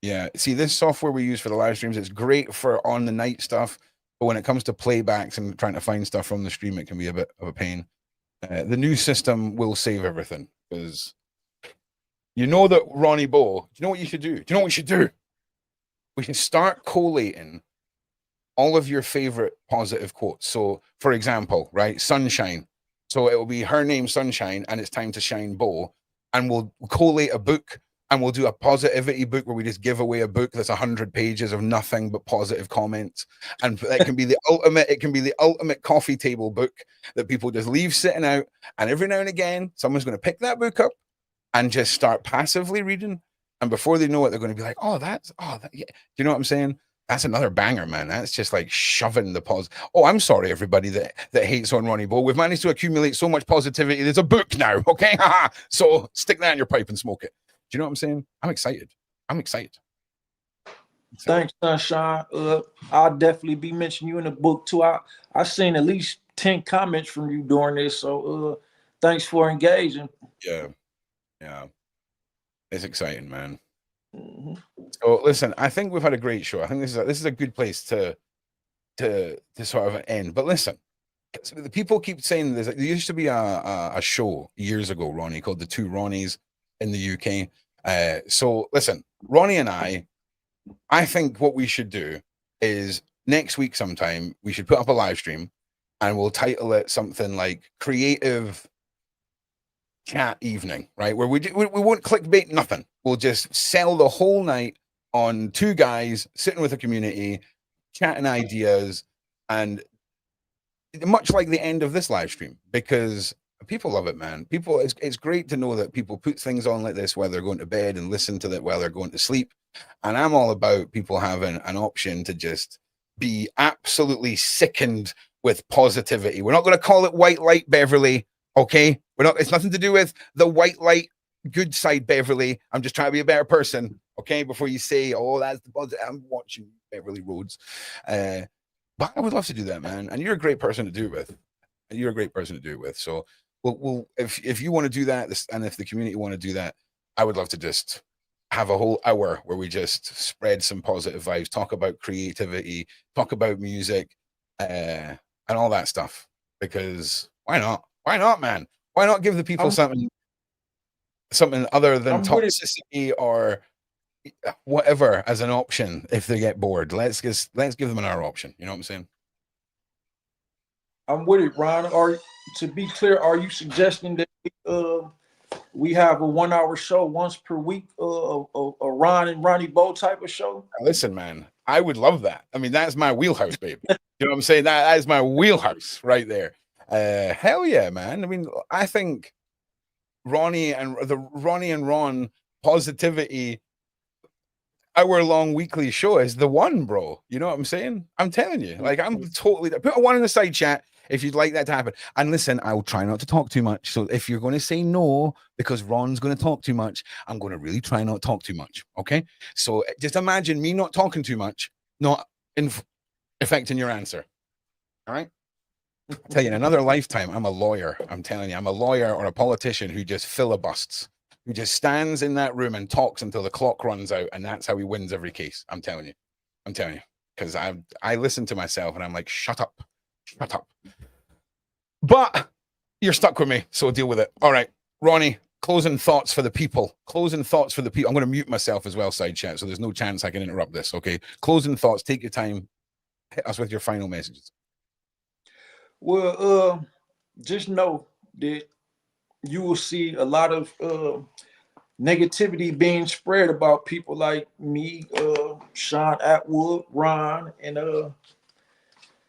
yeah. See, this software we use for the live streams, it's great for on the night stuff, but when it comes to playbacks and trying to find stuff from the stream, it can be a bit of a pain. The new system will save everything, because you know that Ronnie Bo, do you know what you should do? Do you know what we should do? We should start collating all of your favorite positive quotes. So, for example, right, Sunshine. So it will be her name, Sunshine, and it's time to shine Bo. And we'll collate a book, and we'll do a positivity book where we just give away a book that's 100 pages of nothing but positive comments. And it can be the ultimate coffee table book that people just leave sitting out. And every now and again, someone's going to pick that book up and just start passively reading. And before they know it, they're going to be like, yeah. Do you know what I'm saying? That's another banger, man. That's just like shoving the pause. Oh, I'm sorry, everybody that hates on Ronnie Bo. We've managed to accumulate so much positivity. There's a book now, okay? So stick that in your pipe and smoke it. Do you know what I'm saying? I'm excited. Thanks, Sunshine. I'll definitely be mentioning you in the book too. I seen at least 10 comments from you during this, so thanks for engaging. Yeah. It's exciting, man. Mm-hmm. So listen, I think we've had a great show. I think this is a good place to sort of end. But listen, the people keep saying there used to be a show years ago, Ronnie, called The Two Ronnies in the UK. So listen, Ronnie and I think what we should do is next week sometime we should put up a live stream, and we'll title it something like Creative Chat Evening, right? Where we won't clickbait nothing. We'll just sell the whole night on two guys sitting with a community, chatting ideas, and much like the end of this live stream, because people love it, man. It's great to know that people put things on like this while they're going to bed and listen to that while they're going to sleep. And I'm all about people having an option to just be absolutely sickened with positivity. We're not going to call it white light Beverly, okay? It's nothing to do with the white light good side Beverly. I'm just trying to be a better person, okay? Before you say, oh, that's the positive. I'm watching Beverly Roads. But I would love to do that, man. And you're a great person to do it with. So we'll if you want to do that, and if the community want to do that, I would love to just have a whole hour where we just spread some positive vibes, talk about creativity, talk about music, and all that stuff. Because why not? Why not, man? Why not give the people something something other than I'm with it. toxicity or whatever as an option if they get bored. Let's give them another option. You know what I'm saying? I'm with it, Ron. To be clear, are you suggesting that we have a 1 hour show once per week, a Ron and Ronnie Bo type of show? Listen, man, I would love that. I mean, that's my wheelhouse, baby. You know what I'm saying? That is my wheelhouse right there. Hell yeah, man. I mean, I think Ronnie and Ron positivity hour-long weekly show is the one, bro. You know what I'm saying? I'm telling you, like, I'm totally put a one in the side chat if you'd like that to happen. And listen, I'll try not to talk too much. So if you're going to say no because Ron's going to talk too much, I'm going to really try not to talk too much. Okay. So just imagine me not talking too much, not affecting your answer. All right. I tell you, in another lifetime, I'm a lawyer. I'm telling you, I'm a lawyer or a politician who just filibusts, who just stands in that room and talks until the clock runs out, and that's how he wins every case. I'm telling you, because I listen to myself and I'm like, shut up. But you're stuck with me, so deal with it. All right, Ronnie, closing thoughts for the people. I'm going to mute myself as well, side chat, so there's no chance I can interrupt this. Okay, closing thoughts. Take your time. Hit us with your final messages. Well, just know that you will see a lot of negativity being spread about people like me, Sean Atwood, Ron, and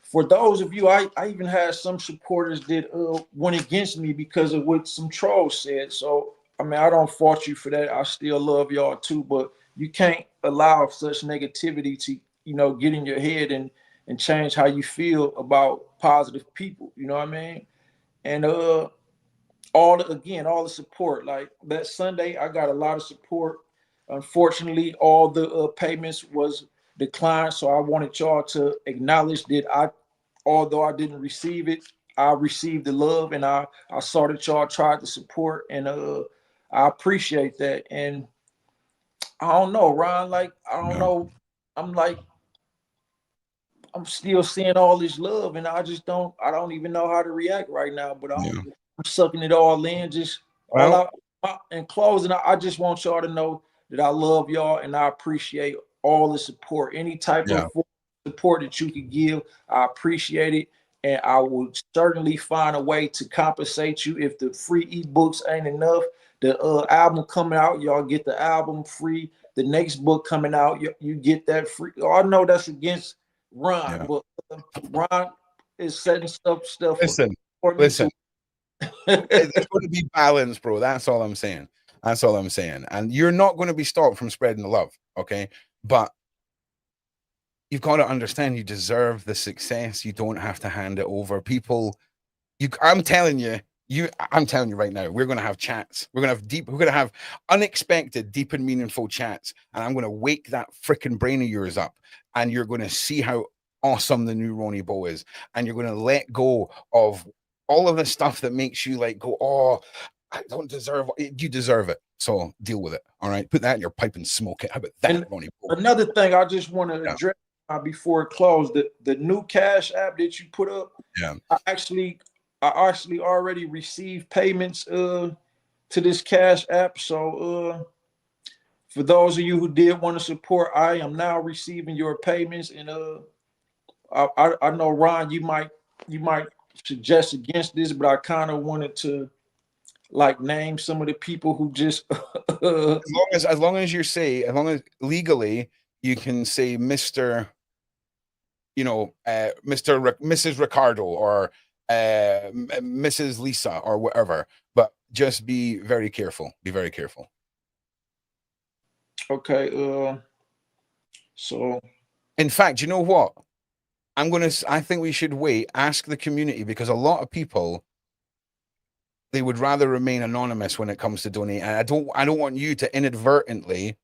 for those of you, I even had some supporters that went against me because of what some trolls said. So I mean, I don't fault you for that. I still love y'all too, but you can't allow such negativity to get in your head and change how you feel about positive people. You know what I mean? And all the support. Like that Sunday, I got a lot of support. Unfortunately, all the payments was declined, so I wanted y'all to acknowledge that although I didn't receive it, I received the love, and I saw that y'all tried to support, and I appreciate that. And I don't know, Ron, like I don't know, I'm like I'm still seeing all this love, and I don't even know how to react right now. But I'm sucking it all in. Just in closing, I just want y'all to know that I love y'all and I appreciate all the support. Any type of support that you could give, I appreciate it, and I will certainly find a way to compensate you if the free ebooks ain't enough. The album coming out, y'all get the album free. The next book coming out, you get that free. I know that's against Ron, but Ron is setting stuff. Listen. It's going to be balanced, bro. That's all I'm saying. And you're not going to be stopped from spreading the love, okay? But you've got to understand you deserve the success. You don't have to hand it over. I'm telling you right now, we're going to have chats. We're going to have unexpected, deep and meaningful chats. And I'm going to wake that freaking brain of yours up. And you're going to see how awesome the new Ronnie Bo is. And you're going to let go of all of the stuff that makes you like go, oh, I don't deserve it. You deserve it. So deal with it. All right. Put that in your pipe and smoke it. How about that, Ronnie Bo? Another thing I just want to address before it closes, the new Cash app that you put up. Yeah. I actually already received payments to this Cash app. So for those of you who did want to support, I am now receiving your payments. And I know, Ron, you might suggest against this, but I kind of wanted to like name some of the people who just as long as legally you can say Mr. Mrs. Ricardo or Mrs. Lisa or whatever, but just be very careful. Okay. So in fact, you know what? I think we should ask the community, because a lot of people, they would rather remain anonymous when it comes to donating. And I don't want you to inadvertently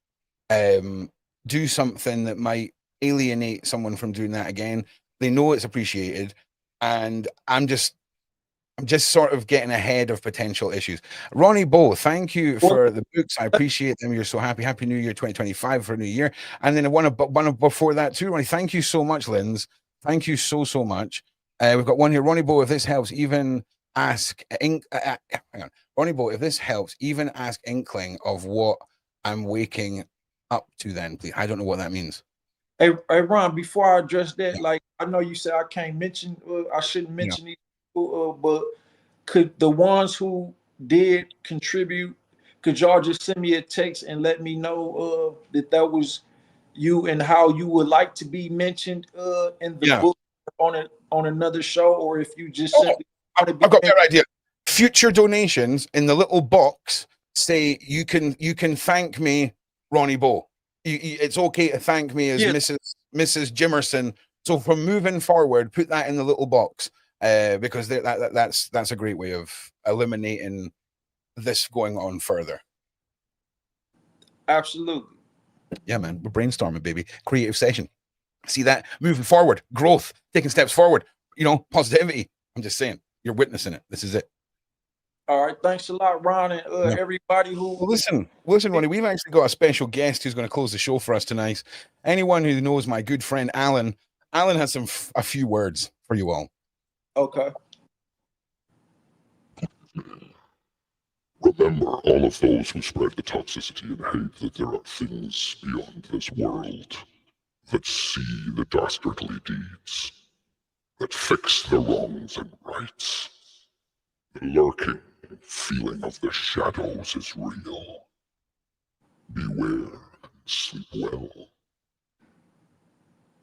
do something that might alienate someone from doing that again. They know it's appreciated, and I'm just sort of getting ahead of potential issues. Ronnie Bo, thank you for the books. I appreciate them. You're so happy. Happy New Year 2025 for a new year. And then one before that too, Ronnie. Thank you so much, Linz. Thank you so much. We've got one here. Ronnie Bo, if this helps, even ask hang on, Ronnie Bo, if this helps, even ask inkling of what I'm waking up to. Then, please. I don't know what that means. Hey, Ron, before I address that, Yeah. like I know you said I can't mention, I shouldn't Yeah. mention these people, but could the ones who did contribute, could y'all just send me a text and let me know that that was you and how you would like to be mentioned in the Yeah. book on another show, or if you just Oh, simply want to be I've got a mentioned. better idea. Future donations in the little box say you can thank me, Ronnie Bo. It's okay to thank me as Yeah, Mrs. Jimerson. So from moving forward, put that in the little box because that's a great way of eliminating this going on further. absolutely. Yeah, man, we're brainstorming, baby. Creative session. See that moving forward, growth, taking steps forward. Positivity. I'm just saying, you're witnessing it. This is it. All right, thanks a lot, Ron, and Yeah. everybody who. Well, listen, Ronnie, we've actually got a special guest who's going to close the show for us tonight. Anyone who knows my good friend Alan has a few words for you all. Okay. Remember, all of those who spread the toxicity and hate, that there are things beyond this world that see the dastardly deeds, that fix the wrongs and rights. The lurking feeling of the shadows is real. Beware and sleep well.